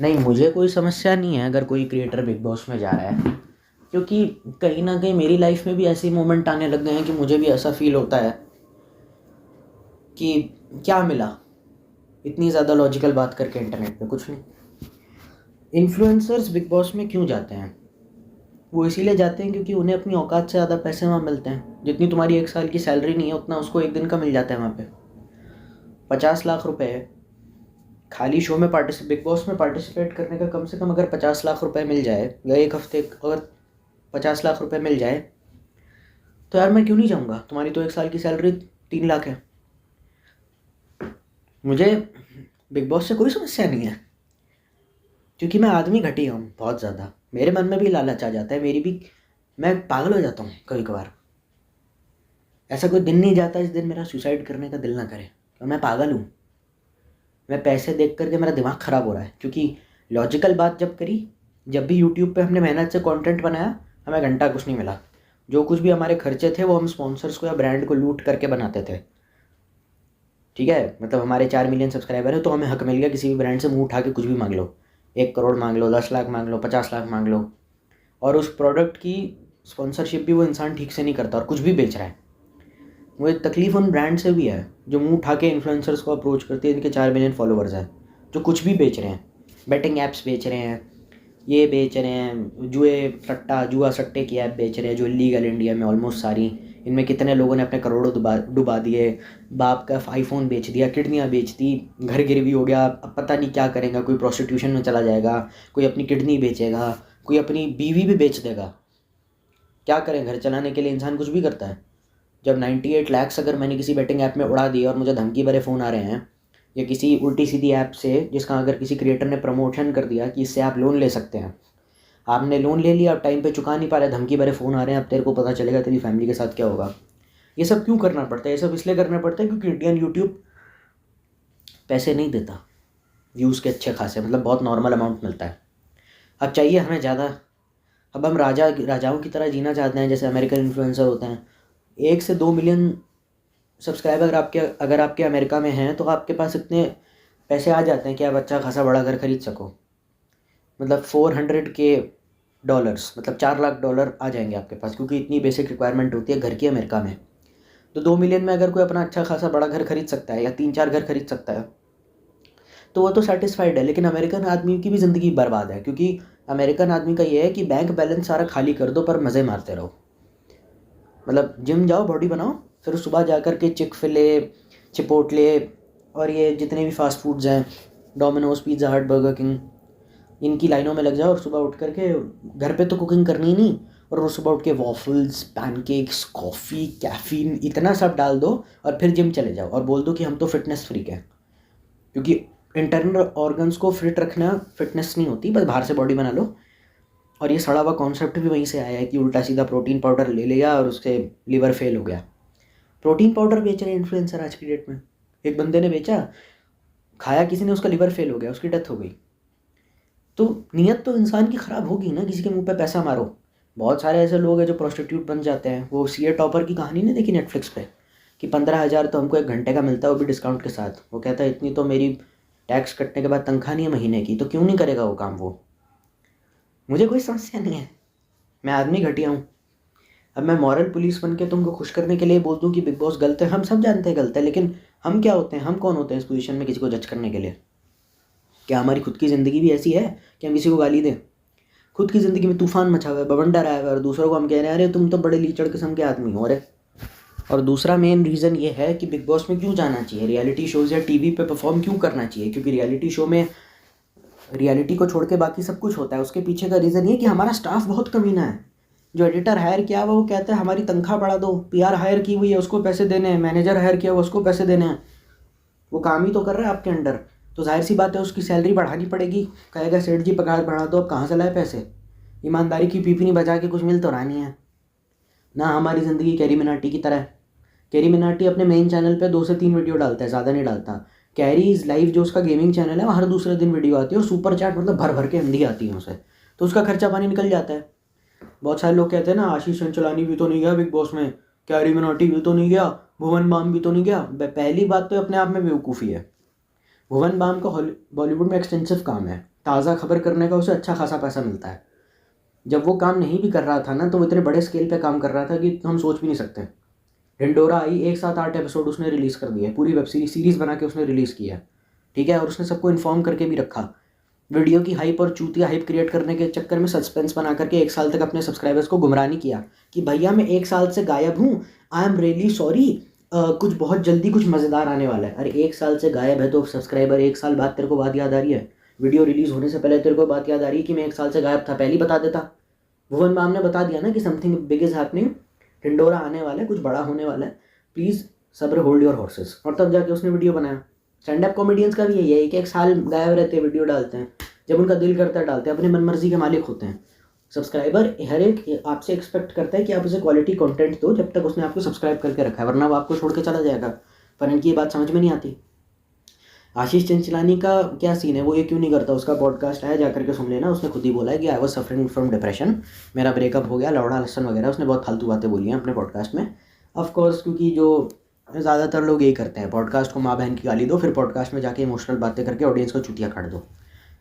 नहीं, मुझे कोई समस्या नहीं है अगर कोई क्रिएटर बिग बॉस में जा रहा है, क्योंकि कहीं ना कहीं मेरी लाइफ में भी ऐसे मोमेंट आने लग गए हैं कि मुझे भी ऐसा फील होता है कि क्या मिला इतनी ज़्यादा लॉजिकल बात करके इंटरनेट पे। कुछ नहीं। इन्फ्लुएंसर्स बिग बॉस में क्यों जाते हैं? वो इसीलिए जाते हैं क्योंकि उन्हें अपनी औकात से ज़्यादा पैसे वहाँ मिलते हैं। जितनी तुम्हारी एक साल की सैलरी नहीं है उतना उसको एक दिन का मिल जाता है वहाँ पे। 50 लाख रुपए खाली शो में बिग बॉस में पार्टिसिपेट करने का, कम से कम अगर 50 लाख रुपए मिल जाए या एक हफ्ते अगर 50 लाख रुपए मिल जाए तो यार मैं क्यों नहीं जाऊँगा? तुम्हारी तो एक साल की सैलरी 3 लाख है। मुझे बिग बॉस से कोई समस्या नहीं है, क्योंकि मैं आदमी घटिया हूँ बहुत ज़्यादा। मेरे मन में भी लालच आ जाता है, मेरी भी, मैं पागल हो जाता हूँ कभी कभार। ऐसा कोई दिन नहीं जाता जिस दिन मेरा सुसाइड करने का दिल ना करे। और मैं पागल हूँ। मैं पैसे देख करके मेरा दिमाग ख़राब हो रहा है, क्योंकि लॉजिकल बात जब करी, जब भी यूट्यूब पे हमने मेहनत से कंटेंट बनाया, हमें घंटा कुछ नहीं मिला। जो कुछ भी हमारे खर्चे थे वो हम स्पॉन्सर्स को या ब्रांड को लूट करके बनाते थे। ठीक है, मतलब हमारे 4 मिलियन सब्सक्राइबर है तो हमें हक मिल गया किसी भी ब्रांड से मुंह उठा के कुछ भी मांग लो। 1 करोड़ मांग लो, 10 लाख मांग लो, 50 लाख मांग लो। और उस प्रोडक्ट की स्पॉन्सरशिप भी वो इंसान ठीक से नहीं करता और कुछ भी बेच रहा है। मुझे तकलीफ़ उन ब्रांड से भी है जो मुंह उठा के इन्फ्लुएंसर्स को अप्रोच करते हैं, इनके 4 मिलियन फॉलोअर्स हैं, जो कुछ भी बेच रहे हैं। बेटिंग ऐप्स बेच रहे हैं, ये बेच रहे हैं, जुआ सट्टे की ऐप बेच रहे हैं जो इलीगल इंडिया में ऑलमोस्ट सारी। इनमें कितने लोगों ने अपने करोड़ों डुबा दिए। बाप का आईफोन बेच दिया, किडनियाँ बेच दी, घर गिरवी हो गया। अब पता नहीं क्या करेगा, कोई प्रोस्टिट्यूशन में चला जाएगा, कोई अपनी किडनी बेचेगा, कोई अपनी बीवी भी बेच देगा। क्या करें? घर चलाने के लिए इंसान कुछ भी करता है। जब 98 लैक्स अगर मैंने किसी बेटिंग ऐप में उड़ा दिए और मुझे धमकी भरे फ़ोन आ रहे हैं, या किसी उल्टी सीधी ऐप से जिसका अगर किसी क्रिएटर ने प्रमोशन कर दिया कि इससे आप लोन ले सकते हैं, आपने लोन ले लिया, अब टाइम पे चुका नहीं पा रहे, धमकी भरे फ़ोन आ रहे हैं, अब तेरे को पता चलेगा तेरी फैमिली के साथ क्या होगा। ये सब क्यों करना पड़ता है? ये सब इसलिए करना पड़ता है क्योंकि इंडियन यूट्यूब पैसे नहीं देता व्यूज़ के अच्छे खासे, मतलब बहुत नॉर्मल अमाउंट मिलता है। अब चाहिए हमें ज़्यादा। अब हम राजाओं की तरह जीना चाहते हैं जैसे अमेरिकन इन्फ्लुएंसर होते हैं। 1 से 2 मिलियन सब्सक्राइबर अगर आपके अमेरिका में हैं तो आपके पास इतने पैसे आ जाते हैं कि आप अच्छा खासा बड़ा घर खरीद सको। मतलब 400 के डॉलर्स, मतलब 4 लाख डॉलर आ जाएंगे आपके पास, क्योंकि इतनी बेसिक रिक्वायरमेंट होती है घर की अमेरिका में। तो 2 मिलियन में अगर कोई अपना अच्छा खासा बड़ा घर खरीद सकता है या 3-4 घर खरीद सकता है तो वो तो सेटिस्फाइड है। लेकिन अमेरिकन आदमी की भी ज़िंदगी बर्बाद है, क्योंकि अमेरिकन आदमी का ये है कि बैंक बैलेंस सारा खाली कर दो पर मज़े मारते रहो। मतलब जिम जाओ, बॉडी बनाओ, फिर सुबह जा कर के चिक-फिले, चिपोटले और ये जितने भी फास्ट फूड्स हैं, डोमिनोज, पिज़्ज़ा हट, बर्गर किंग, इनकी लाइनों में लग जाओ और सुबह उठ कर के, घर पे तो कुकिंग करनी ही नहीं, और रोज़ सुबह उठ के वॉफल्स, पैनकेक्स, कॉफ़ी, कैफ़ीन, इतना सब डाल दो और फिर जिम चले जाओ और बोल दो कि हम तो फिटनेस फ्रीक हैं। क्योंकि इंटरनल ऑर्गन्स को फिट रखना फिटनेस नहीं होती, बस बाहर से बॉडी बना लो। और ये सड़ा हुआ कॉन्सेप्ट भी वहीं से आया है कि उल्टा सीधा प्रोटीन पाउडर ले लिया और उससे लिवर फेल हो गया। प्रोटीन पाउडर बेच रहे हैं इन्फ्लुएंसर आज की डेट में। एक बंदे ने बेचा, खाया किसी ने, उसका लिवर फेल हो गया, उसकी डेथ हो गई। तो नीयत तो इंसान की ख़राब होगी ना, किसी के मुंह पे पैसा मारो। बहुत सारे ऐसे लोग हैं जो प्रोस्टिट्यूट बन जाते हैं। वो सीए टॉपर की कहानी नहीं देखी नेटफ्लिक्स पे, कि 15,000 तो हमको 1 घंटे का मिलता है, वो भी डिस्काउंट के साथ। वो कहता है इतनी तो मेरी टैक्स कटने के बाद तनख्वाह नहीं है महीने की, तो क्यों नहीं करेगा वो काम वो? मुझे कोई समस्या नहीं है, मैं आदमी घटिया हूँ। अब मैं मॉरल पुलिस बन के तुमको खुश करने के लिए बोल दूँ कि बिग बॉस गलत है, हम सब जानते हैं गलत है, लेकिन हम क्या होते हैं, हम कौन होते हैं इस पोजीशन में किसी को जज करने के लिए? क्या हमारी खुद की ज़िंदगी भी ऐसी है कि हम किसी को गाली दें? खुद की ज़िंदगी में तूफान मचा हुआ है, बवंडर आया हुआ है, और दूसरों को हम कह रहे हैं अरे तुम तो बड़े लीचड़ किस्म के आदमी हो। अरे, और दूसरा मेन रीज़न ये है कि बिग बॉस में क्यों जाना चाहिए, रियलिटी शोज़ या टीवी पे परफॉर्म क्यों करना चाहिए? क्योंकि रियलिटी शो में रियलिटी को छोड़ के बाकी सब कुछ होता है। उसके पीछे का रीज़न ये कि हमारा स्टाफ बहुत कमीना है। जो एडिटर हायर किया हुआ वो कहता है हमारी तनख्वाह बढ़ा दो, पीआर हायर की हुई है उसको पैसे देने हैं, मैनेजर हायर किया हुआ उसको पैसे देने हैं। वो काम ही तो कर रहा है आपके अंडर, तो जाहिर सी बात है उसकी सैलरी बढ़ानी पड़ेगी। कहेगा सेठ जी पगार बढ़ा दो, अब कहाँ से लाए पैसे? ईमानदारी की पीपनी बजा के कुछ मिल तो रहा नहीं है ना। हमारी ज़िंदगी कैरी मिनाटी की तरह है। कैरी मिनाटी अपने मेन चैनल पे 2 से 3 वीडियो डालता है, ज़्यादा नहीं डालता। कैरीज लाइव जो उसका गेमिंग चैनल है वो हर दूसरे दिन वीडियो आती है, और सुपर चैट मतलब भर भर के अंधी आती है उसे, तो उसका खर्चा पानी निकल जाता है। बहुत सारे लोग कहते हैं ना आशीष चंचलानी भी तो नहीं गया बिग बॉस में, कैरी मिनाटी भी तो नहीं गया, भुवन बाम भी तो नहीं गया। पहली बात तो अपने आप में बेवकूफ़ी है। भुवन बाम का बॉलीवुड में एक्सटेंसिव काम है, ताज़ा खबर करने का उसे अच्छा खासा पैसा मिलता है। जब वो काम नहीं भी कर रहा था ना, तो वो इतने बड़े स्केल पे काम कर रहा था कि हम सोच भी नहीं सकते। ढिंडोरा आई, एक साथ 8 एपिसोड उसने रिलीज़ कर दिए, पूरी वेब सीरीज़ बना के उसने रिलीज़ किया, ठीक है। और उसने सबको इन्फॉर्म करके भी रखा। वीडियो की हाइप और चूतिया हाइप क्रिएट करने के चक्कर में सस्पेंस बना करके 1 साल तक अपने सब्सक्राइबर्स को गुमराह नहीं किया कि भैया मैं 1 साल से गायब हूँ, आई एम रियली सॉरी, कुछ बहुत जल्दी कुछ मज़ेदार आने वाला है। अरे 1 साल से गायब है तो सब्सक्राइबर 1 साल बाद तेरे को बात याद आ रही है? वीडियो रिलीज़ होने से पहले तेरे को बात याद आ रही है कि मैं 1 साल से गायब था? पहले ही बता देता। भुवन बाम ने बता दिया ना कि something big is happening, Dhindora आने वाला है, कुछ बड़ा होने वाला है, प्लीज़ सब्र, होल्ड योर हॉर्सेस। और तब जाके उसने वीडियो बनाया। स्टैंड अप कॉमेडियंस का भी यही है, 1 साल गायब रहते हैं, वीडियो डालते हैं, जब उनका दिल करता है डालते हैं, अपनी मनमर्जी के मालिक होते हैं। सब्सक्राइबर हर एक आपसे एक्सपेक्ट करता है कि आप उसे क्वालिटी कंटेंट दो, जब तक उसने आपको सब्सक्राइब करके रखा है, वरना वो आपको छोड़ के चला जाएगा। पर इनकी ये बात समझ में नहीं आती। आशीष चंचलानी का क्या सीन है, वो ये क्यों नहीं करता? उसका पॉडकास्ट है, जा करके सुन लेना। उसने खुद ही बोला है कि I was suffering from depression, मेरा ब्रेकअप हो गया, लौड़ा लसन वगैरह, उसने बहुत फालतू बातें बोली हैं अपने पॉडकास्ट में। ऑफकोर्स क्योंकि जो ज़्यादातर लोग यही करते हैं, पॉडकास्ट को माँ बहन की गाली दो, फिर पॉडकास्ट में जाके इमोशनल बातें करके ऑडियंस को चुतिया काट दो।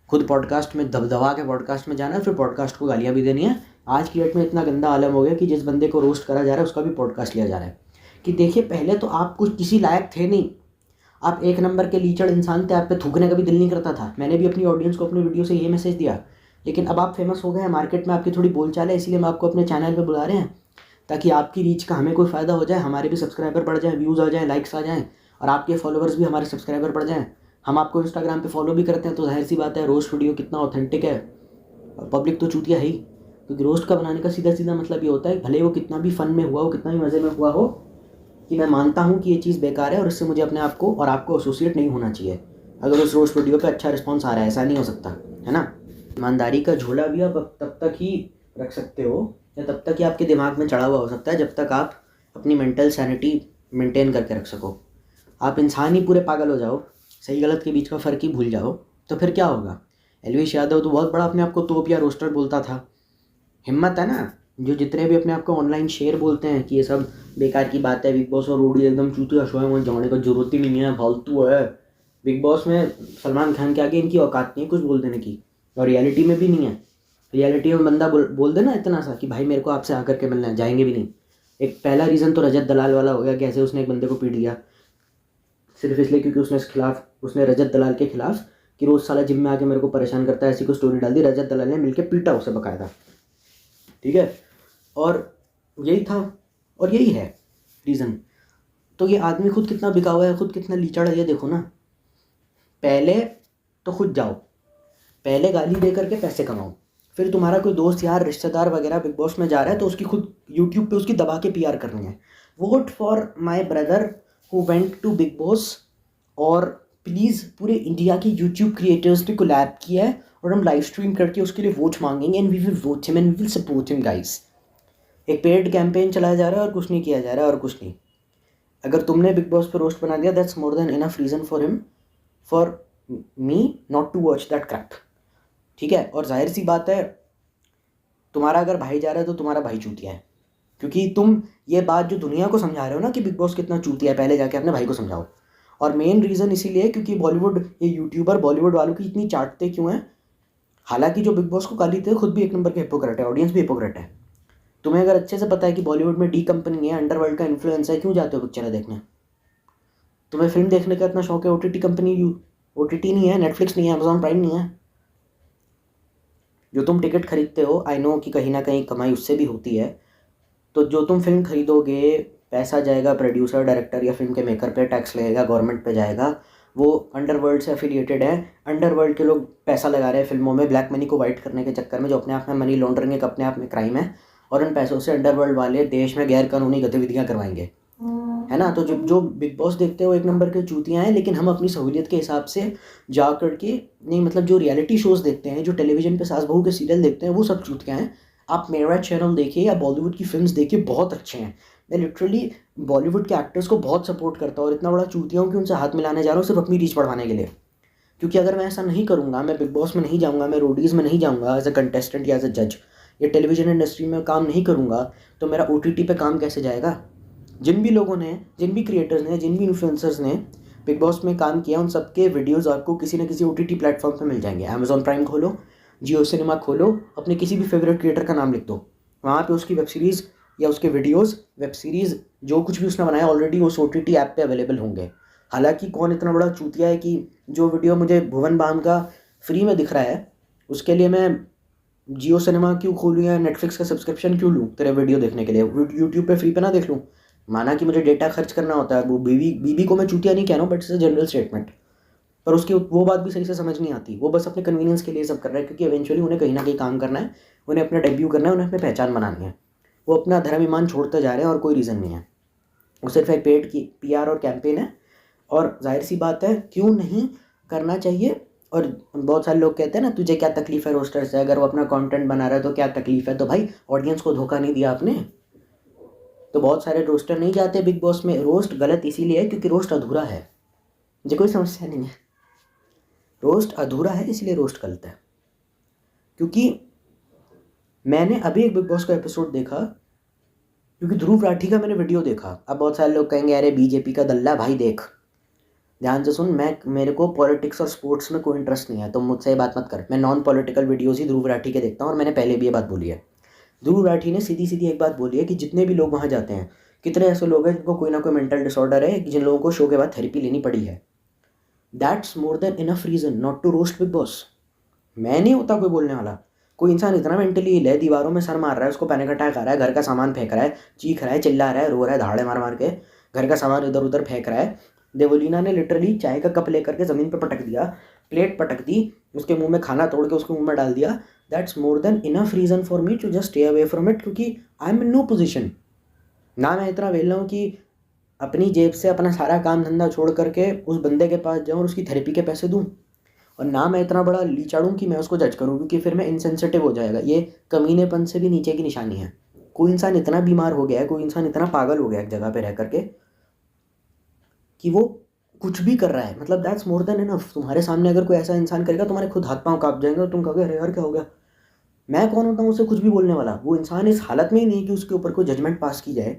खुद पॉडकास्ट में दबदबा के पॉडकास्ट में जाना है, फिर पॉडकास्ट को गालियाँ भी देनी है। आज की डेट में इतना गंदा आलम हो गया कि जिस बंदे को रोस्ट करा जा रहा है उसका भी पॉडकास्ट लिया जा रहा है कि देखिए पहले तो आप कुछ किसी लायक थे नहीं, आप 1 नंबर के लीचड़ इंसान थे, आप पे थूकने का भी दिल नहीं करता था। मैंने भी अपनी ऑडियंस को अपनी वीडियो से ये मैसेज दिया, लेकिन अब आप फेमस हो गए हैं, मार्केट में आपकी थोड़ी बोलचाल है, इसीलिए हम आपको अपने चैनल पे बुला रहे हैं ताकि आपकी रीच का हमें कोई फ़ायदा हो जाए, हमारे भी सब्सक्राइबर बढ़ जाएँ, व्यूज़ आ जाएँ, लाइक्स आ जाएँ, और आपके फॉलोअर्स भी हमारे सब्सक्राइबर बढ़ जाएँ। हम आपको इंस्टाग्राम पे फॉलो भी करते हैं, तो जाहिर सी बात है रोस्ट वीडियो कितना ऑथेंटिक है, और पब्लिक तो चूतिया है ही। क्योंकि रोस्ट का बनाने का सीधा सीधा मतलब ये होता है, भले वो कितना भी फ़न में हुआ हो, कितना भी मज़े में हुआ हो, कि मैं मानता हूँ कि ये चीज़ बेकार है और इससे मुझे अपने आप को और आपको एसोसिएट नहीं होना चाहिए। अगर उस रोस्ट वीडियो पे अच्छा रिस्पॉन्स आ रहा है, ऐसा नहीं हो सकता है ना। ईमानदारी का झोला भी आप तब तक ही रख सकते हो, या तब तक ही आपके दिमाग में चढ़ा हुआ हो सकता है, जब तक आप अपनी मेंटल सैनिटी मेंटेन करके रख सको। आप इंसान ही पूरे पागल हो जाओ, सही गलत के बीच का फ़र्क ही भूल जाओ, तो फिर क्या होगा? एलवीश यादव तो बहुत बड़ा अपने आप को तोप या रोस्टर बोलता था। हिम्मत है ना, जो जितने भी अपने आप को ऑनलाइन शेयर बोलते हैं कि ये सब बेकार की बात है, बिग बॉस और रोडी एकदम चूतिया शो है, वहाँ जाने का जरूरत ही नहीं है, फालतू है। बिग बॉस में सलमान खान के आगे इनकी औकात नहीं है कुछ बोल देने की, और रियलिटी में भी नहीं है। रियलिटी में बंदा बोल देना इतना सा कि भाई मेरे को आपसे आकर के मिलना है, जाएंगे भी नहीं। एक पहला रीज़न तो रजत दलाल वाला हो गया, कैसे उसने एक बंदे को पीट दिया सिर्फ इसलिए क्योंकि उसने रजत दलाल के खिलाफ कि रोज़ साला जिम में आके मेरे को परेशान करता है, ऐसी को स्टोरी डाल दी। रजत दलाल ने मिलकर पीटा उसे बकायदा, ठीक है। और यही था और यही है रीज़न। तो ये आदमी खुद कितना बिका हुआ है, खुद कितना लीचड़ है, ये देखो ना। पहले तो खुद जाओ, पहले गाली दे करके पैसे कमाओ, फिर तुम्हारा कोई दोस्त यार रिश्तेदार वगैरह बिग बॉस में जा रहा है तो उसकी खुद यूट्यूब पे उसकी दबा के पीआर करनी है। Vote for my brother who went to Bigg Boss. और प्लीज़ पूरे इंडिया के यूट्यूब क्रिएटर्स ने कोलैब किया है और हम लाइव स्ट्रीम करके उसके लिए वोट मांगेंगे, and we will vote him and we will support him guys. एक पेड कैंपेन चलाया जा रहा है और कुछ नहीं किया जा रहा है, और कुछ नहीं। अगर तुमने बिग बॉस पर रोस्ट बना दिया, that's more than enough reason for him, for me not to watch that crap, ठीक है। और जाहिर सी बात है, तुम्हारा अगर भाई जा रहा है तो तुम्हारा भाई चूतिया है, क्योंकि तुम ये बात जो दुनिया को समझा रहे हो ना कि बिग बॉस कितना चूतिया है, पहले जाके अपने भाई को समझाओ। और मेन रीज़न इसीलिए क्योंकि बॉलीवुड, ये यूट्यूबर बॉलीवुड वालों की इतनी चाटते क्यों हैं? हालांकि जो बिग बॉस को गाली देते खुद भी 1 नंबर के हिपोक्रेट है, ऑडियंस भी हिपोक्रेट है। तुम्हें अगर अच्छे से पता है कि बॉलीवुड में डी कंपनी है, अंडरवर्ल्ड का इन्फ्लुएंस है, क्यों जाते हो पिक्चरें देखने? तुम्हें फिल्म देखने का इतना शौक है, ओटीटी कंपनी, ओटीटी नहीं है, नेटफ्लिक्स नहीं है, अमेजॉन प्राइम नहीं है। जो तुम टिकट खरीदते हो, आई नो कि कहीं ना कहीं कमाई उससे भी होती है। तो जो तुम फिल्म खरीदोगे, पैसा जाएगा प्रोड्यूसर, डायरेक्टर या फिल्म के मेकर पे, टैक्स लगेगा, गवर्नमेंट पे जाएगा, वो अंडरवर्ल्ड से एफिलिएटेड है। अंडरवर्ल्ड के लोग पैसा लगा रहे हैं फिल्मों में ब्लैक मनी को वाइट करने के चक्कर में, जो अपने आप में मनी लॉन्ड्रिंग एक अपने आप में क्राइम है, और उन पैसों से अंडरवर्ल्ड वाले देश में गैर कानूनी गतिविधियाँ करवाएंगे, है ना। तो जो बिग बॉस देखते हो 1 नंबर के चूतियाँ हैं, लेकिन हम अपनी सहूलियत के हिसाब से जा करके नहीं, मतलब जो रियलिटी शोज़ देखते हैं, जो टेलीविज़न पे सास बहू के सीरियल देखते हैं, वो सब चूतियाँ हैं। आप मेरा चैनल देखिए या बॉलीवुड की फिल्म्स देखिए, बहुत अच्छे हैं। मैं लिटरली बॉलीवुड के एक्टर्स को बहुत सपोर्ट करता हूँ, और इतना बड़ा चूतिया हूँ कि उनसे हाथ मिलाने जा रहा हूँ सिर्फ अपनी रीच बढ़ाने के लिए। क्योंकि अगर मैं ऐसा नहीं करूँगा, मैं बिग बॉस में नहीं जाऊँगा, मैं रोडीज़ में नहीं जाऊँगा एज अ कंटेस्टेंट या एज अ जज, या टेलीविजन इंडस्ट्री में काम नहीं करूँगा, तो मेरा OTT पे काम कैसे जाएगा? जिन भी लोगों ने, जिन भी क्रिएटर्स ने, जिन भी इन्फ्लुएंसर्स ने बिग बॉस में काम किया उन सबके वीडियोज़ आपको किसी न किसी OTT प्लेटफॉर्म पे मिल जाएंगे। अमेज़ॉन प्राइम खोलो, जियो सिनेमा खोलो, अपने किसी भी फेवरेट क्रिएटर का नाम लिख दो, वहाँ पे उसकी वेब सीरीज़ या उसके वीडियोज़, वेब सीरीज़ जो कुछ भी उसने बनाया ऑलरेडी उस OTT ऐप पे अवेलेबल होंगे। हालांकि कौन इतना बड़ा चूतिया है कि जो वीडियो मुझे भुवन बाम का फ्री में दिख रहा है उसके लिए मैं जियो सिनेमा क्यों खोलूँ या नेटफ्लिक्स का सब्सक्रिप्शन क्यों लूँ तेरे वीडियो देखने के लिए? यूट्यूब पे फ्री पे ना देख लूँ? माना कि मुझे डेटा खर्च करना होता है, वो बीबी को मैं चूतिया नहीं कह रहा हूँ, but it's a general statement. पर उसकी वो बात भी सही से समझ नहीं आती। वो बस अपने कन्वीनियंस के लिए सब कर रहा है, क्योंकि इवेंचुअली उन्हें कहीं ना कहीं काम करना है, उन्हें अपना डेब्यू करना है, उन्हें अपनी पहचान बनानी है। वो अपना धर्म ईमान छोड़ते जा रहे हैं और कोई रीज़न नहीं है। वो सिर्फ एक पेड की PR और कैंपेन है। और जाहिर सी बात है क्यों नहीं करना चाहिए। और बहुत सारे लोग कहते हैं ना तुझे क्या तकलीफ़ है रोस्टर से, अगर वो अपना कंटेंट बना रहा है तो क्या तकलीफ़ है? तो भाई ऑडियंस को धोखा नहीं दिया आपने। तो बहुत सारे रोस्टर नहीं जाते बिग बॉस में। रोस्ट गलत इसीलिए है क्योंकि रोस्ट अधूरा है। मुझे कोई समस्या नहीं है, रोस्ट अधूरा है इसलिए रोस्ट गलत है। क्योंकि मैंने अभी एक बिग बॉस का एपिसोड देखा, क्योंकि ध्रुव राठी का मैंने वीडियो देखा। अब बहुत सारे लोग कहेंगे अरे बीजेपी का दल्ला। भाई देख, ध्यान से सुन, मेरे को पॉलिटिक्स और स्पोर्ट्स में कोई इंटरेस्ट नहीं है, तो मुझसे ये बात मत कर। मैं नॉन पॉलिटिकल वीडियोज़ ही ध्रुव राठी के देखता हूँ, और मैंने पहले भी ये बात बोली है। ध्रुव राठी ने सीधी सीधी एक बात बोली है कि जितने भी लोग वहाँ जाते हैं, कितने ऐसे लोग हैं जिनको कोई ना कोई मेंटल डिसऑर्डर है, जिन लोगों को शो के बाद थेरेपी लेनी पड़ी है। That's more than enough reason not to roast Bigg Boss. मैं नहीं होता कोई बोलने वाला। कोई इंसान इतना मेंटली इल है, दीवारों में सर मार रहा है, उसको पैनिक अटैक आ रहा है, घर का सामान फेंक रहा है, चीख रहा है, चिल्ला रहा है, रो रहा है, धाड़े मार मार के घर का सामान इधर उधर फेंक रहा है। देवलीना ने लिटरली चाय का कप लेकर के ज़मीन पर पटक दिया, प्लेट पटक दी, उसके मुंह में खाना तोड़ के उसके मुंह में डाल दिया। That's more than enough reason for me to just stay away from it, क्योंकि I am in no position. ना मैं इतना वेला हूँ कि अपनी जेब से अपना सारा काम धंधा छोड़ करके उस बंदे के पास जाऊँ और उसकी थेरेपी के पैसे दूँ, और ना मैं इतना बड़ा लीचाड़ूँ कि मैं उसको जज करूँ, क्योंकि फिर मैं इनसेंसिटिव हो जाएगा। ये कमीनेपन से भी नीचे की निशानी है। कोई इंसान इतना बीमार हो गया है, कोई इंसान इतना पागल हो गया है एक जगह पे रह करके कि वो कुछ भी कर रहा है। मतलब दैट्स मोर देन इनफ। तुम्हारे सामने अगर कोई ऐसा इंसान करेगा, तुम्हारे खुद हाथ पांव कांप जाएंगे और तुम कहोगे अरे यार क्या हो गया। मैं कौन होता हूँ उसे कुछ भी बोलने वाला? वो इंसान इस हालत में ही नहीं कि उसके ऊपर कोई जजमेंट पास की जाए।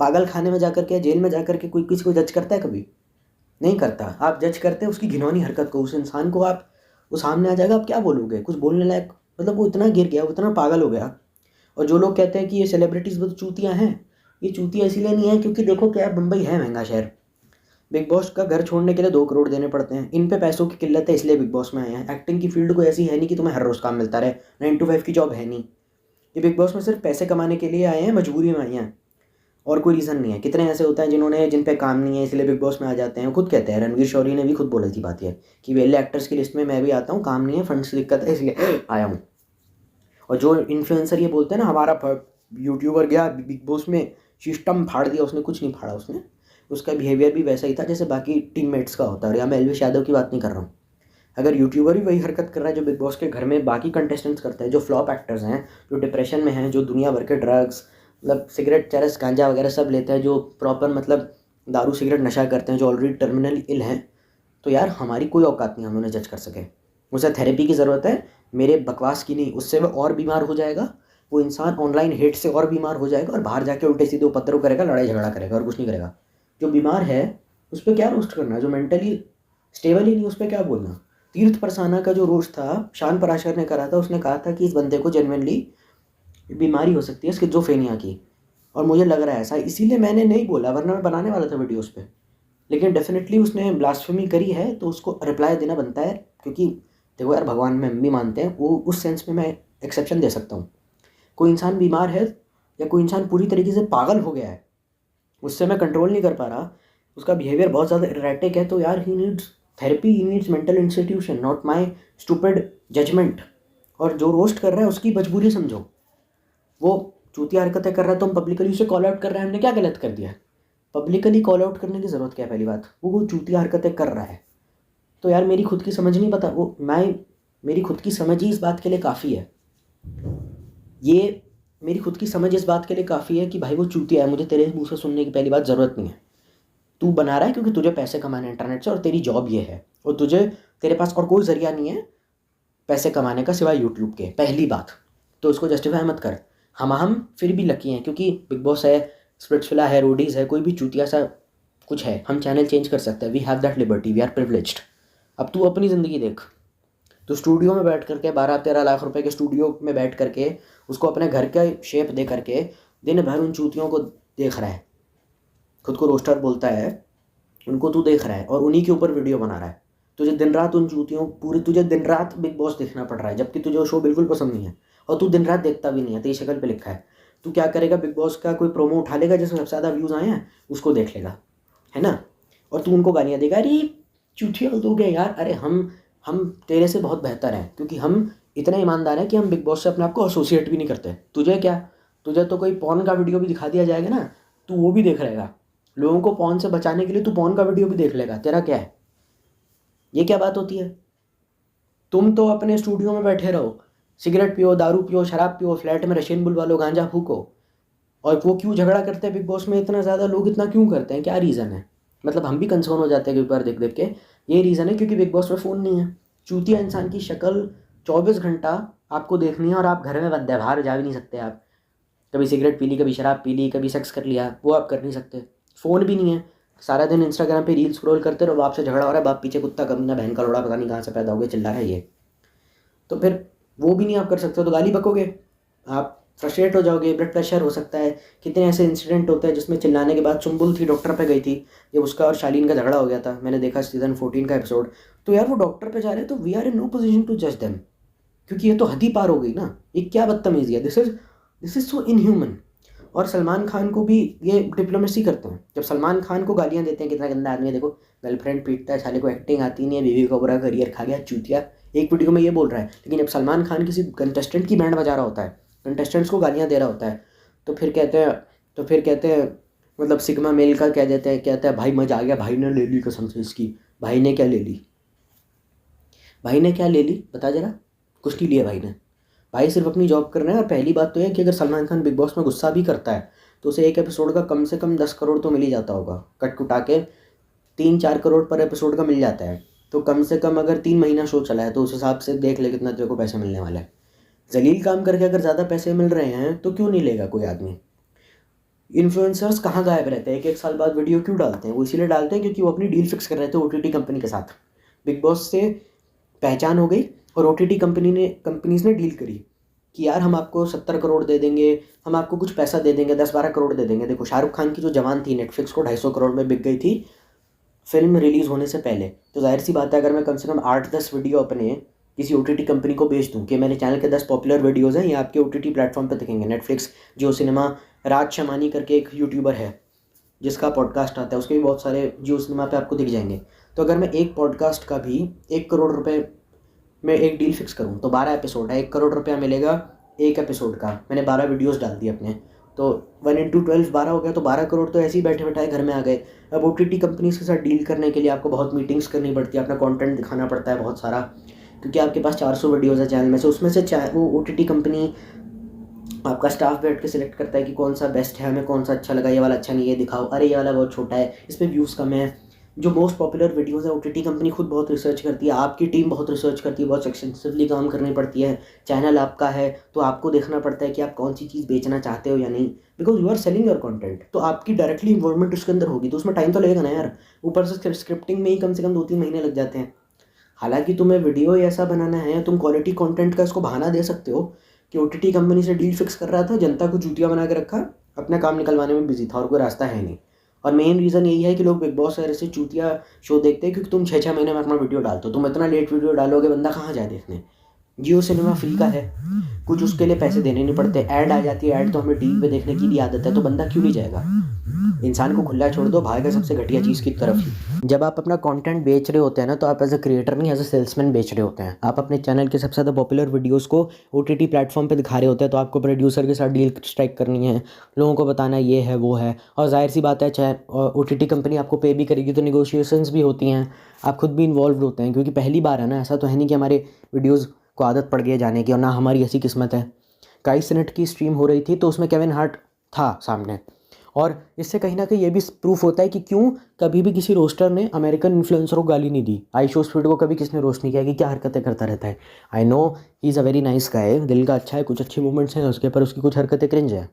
पागल खाने में जाकर के, जेल में जाकर के कोई किसी को जज करता है? कभी नहीं करता। आप जज करते हैं उसकी घिनौनी हरकत को, उस इंसान को। आप वो सामने आ जाएगा, आप क्या बोलोगे? कुछ बोलने लायक, मतलब वो इतना गिर गया, वो इतना पागल हो गया। और जो लोग कहते हैं कि ये सेलिब्रिटीज़ बहुत चूतियाँ हैं, ये चूतियाँ इसीलिए नहीं है क्योंकि देखो क्या है, मुंबई है महंगा शहर। बिग बॉस का घर छोड़ने के लिए 2 करोड़ देने पड़ते हैं। इन पे पैसों की किल्लत है, इसलिए बिग बॉस में आए हैं। एक्टिंग की फील्ड कोई ऐसी है नहीं कि तुम्हें हर रोज़ काम मिलता रहे, 9 to 5 की जॉब है नहीं। ये बिग बॉस में सिर्फ पैसे कमाने के लिए आए हैं, मजबूरी में आए हैं, और कोई रीज़न नहीं है। कितने ऐसे होते हैं जिन पे काम नहीं है इसलिए बिग बॉस में आ जाते हैं। खुद कहते हैं, रणवीर शौरी ने भी खुद बोली थी बात ये कि वेले एक्टर्स की लिस्ट में मैं भी आता हूँ, काम नहीं है, फंड्स की दिक्कत है इसलिए आया हूँ। और जो इन्फ्लुएंसर ये बोलते हैं ना हमारा यूट्यूबर गया बिग बॉस में, सिस्टम फाड़ दिया, उसने कुछ नहीं फाड़ा। उसका बिहेवियर भी वैसा ही था जैसे बाकी टीममेट्स का होता है। और यहाँ मैं एल्विश यादव की बात नहीं कर रहा हूँ। अगर यूट्यूबर भी वही हरकत कर रहा है जो बिग बॉस के घर में बाकी कंटेस्टेंट्स करते हैं, जो फ्लॉप एक्टर्स हैं, जो डिप्रेशन में हैं, जो दुनिया भर के ड्रग्स, मतलब सिगरेट, चरस, गांजा वगैरह सब लेते हैं, जो प्रॉपर मतलब दारू सिगरेट नशा करते हैं, जो ऑलरेडी टर्मिनल इल हैं, तो यार हमारी कोई औकात नहीं हम उन्हें जज कर सके। उसे थेरेपी की ज़रूरत है, मेरे बकवास की नहीं। उससे वो और बीमार हो जाएगा। वो इंसान ऑनलाइन हेट से और बीमार हो जाएगा और बाहर जाके उल्टे सीधे उपद्रव करेगा, लड़ाई झगड़ा करेगा और कुछ नहीं करेगा। जो बीमार है उस पर क्या रोस्ट करना? जो मेंटली स्टेबल ही नहीं उस पर क्या बोलना? तीर्थ परसाना का जो रोस्ट था, शान पराशर ने करा था। उसने कहा था कि इस बंदे को जेन्युइनली बीमारी हो सकती है स्किज़ोफ्रेनिया की, और मुझे लग रहा है ऐसा, इसीलिए मैंने नहीं बोला, वरना मैं बनाने वाला था वीडियो उस पर। लेकिन डेफिनेटली उसने ब्लास्फेमी करी है तो उसको रिप्लाई देना बनता है, क्योंकि देखो यार भगवान में हम भी मानते हैं, वो उस सेंस में मैं एक्सेप्शन दे सकता हूँ। कोई इंसान बीमार है या कोई इंसान पूरी तरीके से पागल हो गया है, उससे मैं कंट्रोल नहीं कर पा रहा, उसका बिहेवियर बहुत ज़्यादा इरेटिक है, तो यार he needs therapy, he needs mental institution, not my stupid judgment. और जो रोस्ट कर रहा है उसकी मजबूरी समझो। वो चूतिया हरकतें कर रहा है तो हम पब्लिकली उसे कॉल आउट कर रहे हैं, हमने क्या गलत कर दिया है? पब्लिकली कॉल आउट करने की ज़रूरत क्या है? पहली बात, वो चूतिया हरकतें कर रहा है तो यार मेरी खुद की समझ नहीं पता, वो मेरी खुद की समझ ही इस बात के लिए काफ़ी है। ये मेरी खुद की समझ इस बात के लिए काफ़ी है कि भाई वो चूतिया है, मुझे तेरे मुँह से सुनने की पहली बात ज़रूरत नहीं है। तू बना रहा है क्योंकि तुझे पैसे कमाने हैं इंटरनेट से, और तेरी जॉब ये है, और तेरे पास और कोई ज़रिया नहीं है पैसे कमाने का सिवाय यूट्यूब के। पहली बात तो उसको जस्टिफाई मत कर। हम फिर भी लकी हैं क्योंकि बिग बॉस है, स्प्लिट्सविला है, रोडीज़ है, कोई भी चूतिया सा कुछ है, हम चैनल चेंज कर सकते हैं, we have that liberty, we are privileged. अब तू अपनी ज़िंदगी देख, तो स्टूडियो में बैठ करके 12-13 लाख रुपए के स्टूडियो में बैठ करके उसको अपने घर का शेप दे करके दिन भर उन चूतियों को देख रहा है, खुद को रोस्टर बोलता है, उनको तू देख रहा है और उन्हीं के ऊपर वीडियो बना रहा है। तुझे दिन रात उन चूतियों तुझे दिन रात बिग बॉस देखना पड़ रहा है, जबकि तुझे वो शो बिल्कुल पसंद नहीं है और तू दिन रात देखता भी नहीं है, तेरी शक्ल पे लिखा है। तू क्या करेगा, बिग बॉस का कोई प्रोमो उठा लेगा जिसमें सबसे ज़्यादा व्यूज़ आए हैं, उसको देख लेगा, है ना, और तू उनको गालियाँ देगा, अरे चूतिया हो गया यार। अरे हम तेरे से बहुत बेहतर हैं, क्योंकि हम इतने ईमानदार हैं कि हम बिग बॉस से अपने आप को एसोसिएट भी नहीं करते। तुझे क्या, तुझे तो कोई पॉर्न का वीडियो भी दिखा दिया जाएगा ना, तू वो भी देख लेगा। लोगों को पॉर्न से बचाने के लिए तू पॉर्न का वीडियो भी देख लेगा, तेरा क्या है? ये क्या बात होती है? तुम तो अपने स्टूडियो में बैठे रहो, सिगरेट पियो, दारू पियो, शराब पियो, फ्लैट में रशीन बुलवा लो, गांजा फूको। और वो क्यों झगड़ा करते हैं बिग बॉस में इतना ज़्यादा, लोग इतना क्यों करते हैं, क्या रीज़न है? मतलब हम भी कंसर्न हो जाते हैं कई बार देख देख के। ये रीज़न है क्योंकि बिग बॉस में फ़ोन नहीं है। चूतिया इंसान की शक्ल 24 घंटा आपको देखनी है और आप घर में बंद है, बाहर जा भी नहीं सकते आप। कभी सिगरेट पी ली, कभी शराब पी ली, कभी सेक्स कर लिया, वो आप कर नहीं सकते। फ़ोन भी नहीं है, सारा दिन इंस्टाग्राम पे रील स्क्रॉल करते रहो, बाप से झगड़ा हो रहा है, बाप पीछे कुत्ता कमीना बहन का लोड़ा पता नहीं कहाँ से पैदा हो गया चिल्ला रहा है ये, तो फिर वो भी नहीं आप कर सकते, तो गाली बकोगे, आप फ्रस्ट्रेट हो जाओगे, ब्लड प्रेशर हो सकता है। कितने ऐसे इंसिडेंट होते हैं जिसमें चिल्लाने के बाद, चुम्बुल थी डॉक्टर पे गई थी, जब उसका और शालीन का झगड़ा हो गया था, मैंने देखा सीज़न 14 का एपिसोड। तो यार वो डॉक्टर पे जा रहे हैं, तो we are in no position to जज देम, क्योंकि ये तो हद ही पार हो गई ना, ये क्या बदतमीजी है, दिस इज़ सो इनह्यूमन। और सलमान खान को भी ये डिप्लोमेसी करते हैं, जब सलमान खान को गालियाँ देते हैं, कितना गंदा आदमी है, देखो गर्लफ्रेंड पीटता है, साले को एक्टिंग आती नहीं है, बीवी का बुरा करियर खा गया चूतिया, एक वीडियो में ये बोल रहा है। लेकिन जब सलमान खान किसी कंटेस्टेंट की बैंड बजा रहा होता है, कंटेस्टेंट्स को गालियाँ दे रहा होता है, तो फिर कहते हैं मतलब सिग्मा मेल का कह देते हैं, कहता है भाई मजा आ गया, भाई ने ले ली कसम से इसकी। भाई ने क्या ले ली, भाई ने क्या ले ली बता जरा, कुछ नहीं लिया भाई ने। भाई सिर्फ अपनी जॉब कर रहे हैं। और पहली बात तो है कि अगर सलमान खान बिग बॉस में गुस्सा भी करता है तो उसे एक एपिसोड का कम से कम 10 करोड़ तो मिल ही जाता होगा, कट कुटा के 3-4 करोड़ पर एपिसोड का मिल जाता है। तो कम से कम अगर 3 महीना शो चला है तो उस हिसाब से देख ले कितना तेरे को पैसे मिलने वाला है। जलील काम करके अगर ज़्यादा पैसे मिल रहे हैं तो क्यों नहीं लेगा कोई आदमी। इन्फ्लुएंसर्स कहाँ गायब रहते हैं, एक साल बाद वीडियो क्यों डालते हैं? वो इसीलिए डालते हैं क्योंकि वो अपनी डील फिक्स कर रहे थे OTT कंपनी के साथ। बिग बॉस से पहचान हो गई और OTT कंपनीज ने डील करी कि यार हम आपको 70 करोड़ दे देंगे, हम आपको कुछ पैसा दे देंगे, 10-12 करोड़ दे देंगे। देखो शाहरुख खान की जो जवान थी नेटफ्लिक्स को 250 करोड़ में बिक गई थी फिल्म रिलीज़ होने से पहले। तो जाहिर सी बात है अगर मैं कम से कम 8-10 वीडियो अपने किसी OTT कंपनी को बेच दूँ कि मेरे चैनल के 10 पॉपुलर वीडियोज़ हैं, ये आपके OTT प्लेटफॉर्म पर दिखेंगे, नेटफ्लिक्स, जियो सिनेमा। राज शमानी करके एक यूट्यूबर है जिसका पॉडकास्ट आता है, उसके भी बहुत सारे जियो सिनेमा पे आपको दिख जाएंगे। तो अगर मैं एक पॉडकास्ट का भी 1 करोड़ रुपए में एक डील फिक्स करूँ तो 12 एपिसोड है, 1 करोड़ रुपया मिलेगा एक एपिसोड का। मैंने 12 वीडियोस डाल दी अपने, तो 1 × 12 12 हो गया, तो 12 करोड़ तो ऐसे ही बैठे बैठाए घर में आ गए। अब OTT कंपनीज के साथ डील करने के लिए आपको बहुत मीटिंग्स करनी पड़ती है, अपना कंटेंट दिखाना पड़ता है बहुत सारा, क्योंकि आपके पास 400 वीडियोज़ है चैनल में से, उसमें से वो OTT कंपनी आपका स्टाफ बैठ के सिलेक्ट करता है कि कौन सा बेस्ट है, हमें कौन सा अच्छा लगा, ये वाला अच्छा नहीं, ये दिखाओ, अरे ये वाला बहुत छोटा है, इस पर व्यूज़ कम है। जो मोस्ट पॉपुलर वीडियोज़ है OTT कंपनी खुद बहुत रिसर्च करती है, आपकी टीम बहुत रिसर्च करती है, बहुत एक्सटेंसिवली काम करनी पड़ती है। चैनल आपका है तो आपको देखना पड़ता है कि आप कौन सी चीज़ बेचना चाहते हो या नहीं, because you are selling your content, तो आपकी डायरेक्टली इन्वॉल्वमेंट उसके अंदर होगी, तो उसमें टाइम तो लगेगा ना यार। ऊपर से स्क्रिप्टिंग में ही कम से कम 2-3 महीने लग जाते हैं। हालांकि तुम्हें वीडियो ऐसा बनाना है, तुम क्वालिटी कंटेंट का इसको बहाना दे सकते हो कि OTT कंपनी से डील फिक्स कर रहा था, जनता को जूतिया बना के रखा, अपना काम निकलवाने में बिजी था और कोई रास्ता है नहीं। और मेन रीज़न यही है कि लोग बिग बॉस ऐसे चूतिया शो देखते हैं क्योंकि तुम 6-6 महीने में अपना वीडियो डालते हो। तुम इतना लेट वीडियो डालोगे, बंदा कहाँ जाए देखने। जियो सिनेमा फ्री का है, कुछ उसके लिए पैसे देने नहीं पड़ते, ऐड आ जाती है, ऐड तो हमें टीवी पे देखने की भी आदत है, तो बंदा क्यों नहीं जाएगा। इंसान को खुला छोड़ दो, भागेगा सबसे घटिया चीज़ की तरफ ही। जब आप अपना कंटेंट बेच रहे होते हैं ना, तो आप एज अ क्रिएटर नहीं, एज अ सेल्समैन बेच रहे होते हैं। आप अपने चैनल के सबसे ज़्यादा पॉपुलर वीडियोस को OTT प्लेटफॉर्म पे दिखा रहे होते हैं, तो आपको प्रोड्यूसर के साथ डील स्ट्राइक करनी है, लोगों को बताना ये है वो है। और जाहिर सी बात है, चाहे OTT कंपनी आपको पे भी करेगी तो निगोशिएशंस भी होती हैं, आप खुद भी इन्वॉल्व होते हैं, क्योंकि पहली बार है ना, ऐसा तो है नहीं कि हमारे वीडियोज़ को आदत पड़ गई है जाने की, और ना हमारी ऐसी किस्मत है। 21 मिनट की स्ट्रीम हो रही थी तो उसमें केविन हार्ट था सामने, और इससे कहीं ना कहीं ये भी प्रूफ होता है कि क्यों कभी भी किसी रोस्टर ने अमेरिकन इन्फ्लुएंसर को गाली नहीं दी। आइशो स्पीड को कभी किसने रोस्ट नहीं किया कि क्या हरकतें करता रहता है। I know he is a very nice guy, दिल का अच्छा है, कुछ अच्छे मूवमेंट्स हैं उसके, पर उसकी कुछ हरकतें क्रिंज है।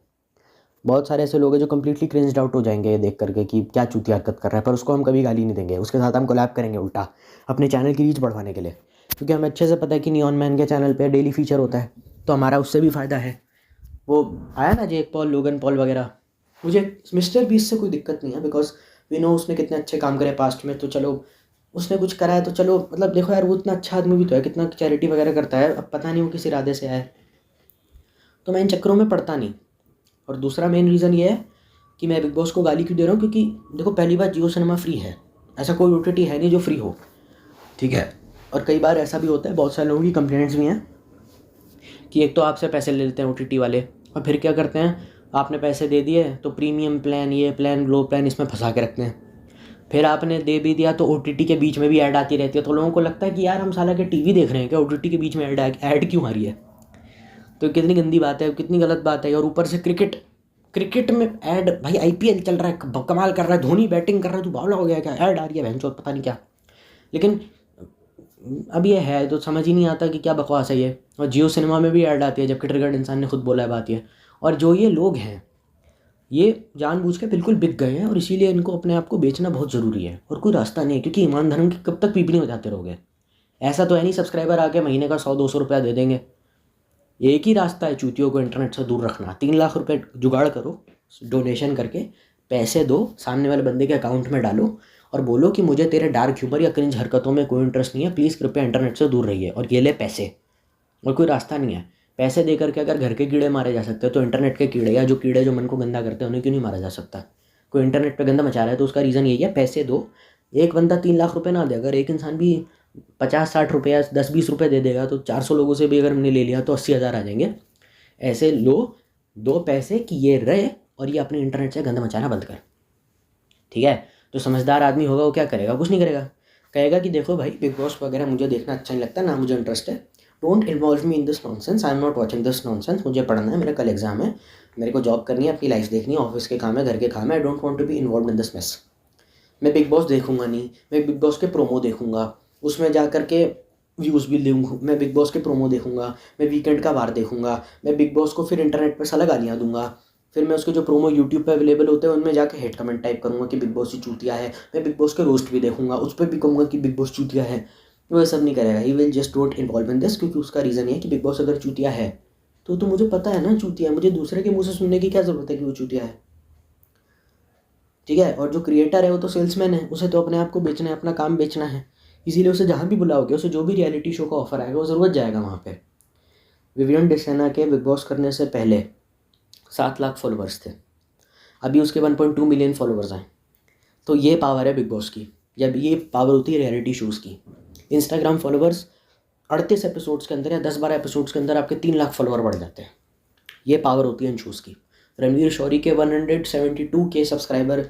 बहुत सारे ऐसे लोग हैं जो कम्प्लीटली क्रिंज्ड आउट हो जाएंगे ये देख करके कि क्या चूतिया हरकत कर रहा है, पर उसको हम कभी गाली नहीं देंगे, उसके साथ हम कोलैब करेंगे उल्टा अपने चैनल की रीच बढ़वाने के लिए, क्योंकि हमें अच्छे से पता है कि नियॉन मैन के चैनल पे डेली फीचर होता है, तो हमारा उससे भी फ़ायदा है। वो आया ना जेक पॉल, लोगन पॉल वगैरह, मुझे मिस्टर बीस्ट से कोई दिक्कत नहीं है, बिकॉज वी नो उसने कितने अच्छे काम करे पास्ट में, तो चलो उसने कुछ करा है तो चलो, मतलब देखो यार वो इतना अच्छा आदमी भी तो है, कितना चैरिटी वगैरह करता है, अब पता नहीं वो किस इरादे से आया है, तो मैं इन चक्करों में पड़ता नहीं। और दूसरा मेन रीज़न ये है कि मैं बिग बॉस को गाली क्यों दे रहा हूँ, क्योंकि देखो पहली बात जियो सिनेमा फ्री है, ऐसा कोई OTT है नहीं जो फ्री हो, ठीक है। और कई बार ऐसा भी होता है, बहुत सारे लोगों की कंप्लेंट्स भी हैं कि एक तो आपसे पैसे ले लेते हैं OTT वाले, और फिर क्या करते हैं, आपने पैसे दे दिए तो प्रीमियम प्लान, ये प्लान, ग्लो प्लान, इसमें फंसा के रखते हैं। फिर आपने दे भी दिया तो OTT के बीच में भी ऐड आती रहती है, तो लोगों को लगता है कि यार हम साला के टीवी देख रहे हैं क्या, OTT के बीच में ऐड क्यों आ रही है। तो कितनी गंदी बात है, कितनी गलत बात है। और ऊपर से क्रिकेट में ऐड, भाई IPL चल रहा है, कमाल कर रहा है, धोनी बैटिंग कर रहा है, तो बावला हो गया क्या, ऐड आ रही है भैंचोद पता नहीं क्या। लेकिन अब ये है तो समझ ही नहीं आता कि क्या बकवास है ये। और जियो सिनेमा में भी ऐड आती है, जबकि ट्रिगर्ड इंसान ने खुद बोला है बात ये। और जो ये लोग हैं ये जानबूझ के बिल्कुल बिक गए हैं, और इसीलिए इनको अपने आप को बेचना बहुत ज़रूरी है, और कोई रास्ता नहीं है, क्योंकि ईमान धर्म की कब तक पीपनी बजाते रहोगे। ऐसा तो है नहीं सब्सक्राइबर आके महीने का 100-200 रुपया दे देंगे। एक ही रास्ता है चूतियों को इंटरनेट से दूर रखना, 3 लाख रुपए जुगाड़ करो, डोनेशन करके पैसे दो, सामने वाले बंदे के अकाउंट में डालो और बोलो कि मुझे तेरे डार्क ह्यूमर या क्रिंज हरकतों में कोई इंटरेस्ट नहीं है, प्लीज़ कृपया इंटरनेट से दूर रहिए, और ये ले पैसे। और कोई रास्ता नहीं है। पैसे दे करके अगर घर के कीड़े मारे जा सकते हैं, तो इंटरनेट के कीड़े या जो कीड़े जो मन को गंदा करते हैं उन्हें क्यों नहीं मारा जा सकता। कोई इंटरनेट पे गंदा मचा रहा है तो उसका रीज़न यही है, पैसे दो। एक बंदा 3 लाख रुपए ना दे, अगर एक इंसान भी 50-60 रुपये, 10-20 रुपये दे देगा, तो 400 लोगों से भी अगर हमने ले लिया तो 80,000 आ जाएंगे। ऐसे लो, दो पैसे कि ये रहे, और ये अपने इंटरनेट से गंदा मचाना बंद कर, ठीक है। जो समझदार आदमी होगा वो क्या करेगा, कुछ नहीं करेगा, कहेगा कि देखो भाई बिग बॉस वगैरह मुझे देखना अच्छा नहीं लगता, ना मुझे इंटरेस्ट है, don't involve me in this nonsense, I am not watching this nonsense, मुझे पढ़ना है, मेरा कल एग्जाम है, मेरे को जॉब करनी है, अपनी लाइफ देखनी है, ऑफिस के काम है, घर के काम है, I don't want to be involve in this mess. मैं बिग बॉस देखूंगा नहीं, मैं बिग बॉस के प्रोमो देखूंगा, उसमें जा कर के व्यूज़ भी लूँगा, मैं बिग बॉस के प्रोमो देखूंगा, मैं वीकेंड का वार देखूंगा, मैं बिग बॉस को फिर इंटरनेट पर साला गालियाँ दूंगा, फिर मैं उसके जो प्रोमो यूट्यूब पे अवेलेबल होते हैं उनमें जाके हेट कमेंट टाइप करूँगा कि बिग बॉस ही चूतिया है, मैं बिग बॉस के रोस्ट भी देखूंगा, उस पर भी कहूँगा कि बिग बॉस चूतिया है। वो सब नहीं करेगा, he will just don't involve in this, क्योंकि उसका रीज़न ये है कि बिग बॉस अगर चूतिया है तो मुझे पता है ना चूतिया है, मुझे दूसरे के मुँह से सुनने की क्या ज़रूरत है कि वो चूतिया है, ठीक है। और जो क्रिएटर है वो तो सेल्समैन है, उसे तो अपने आप को बेचना है, अपना काम बेचना है, इसीलिए उसे जहाँ भी बुलाओगे, उसे जो भी रियलिटी शो का ऑफर आएगा वो ज़रूरत जाएगा वहाँ पे। विवियन डिसेना के बिग बॉस करने से पहले 7 लाख फॉलोअर्स थे, अभी उसके 1.2 मिलियन फॉलोअर्स हैं। तो ये पावर है बिग बॉस की, जब ये पावर होती है रियलिटी शोज़ की। इंस्टाग्राम फॉलोअर्स 38 एपिसोड्स के अंदर या 10-12 एपिसोड्स के अंदर आपके 3 लाख फॉलोअर बढ़ जाते हैं, ये पावर होती है इन शोज़ की। रणवीर शौरी के 172K सब्सक्राइबर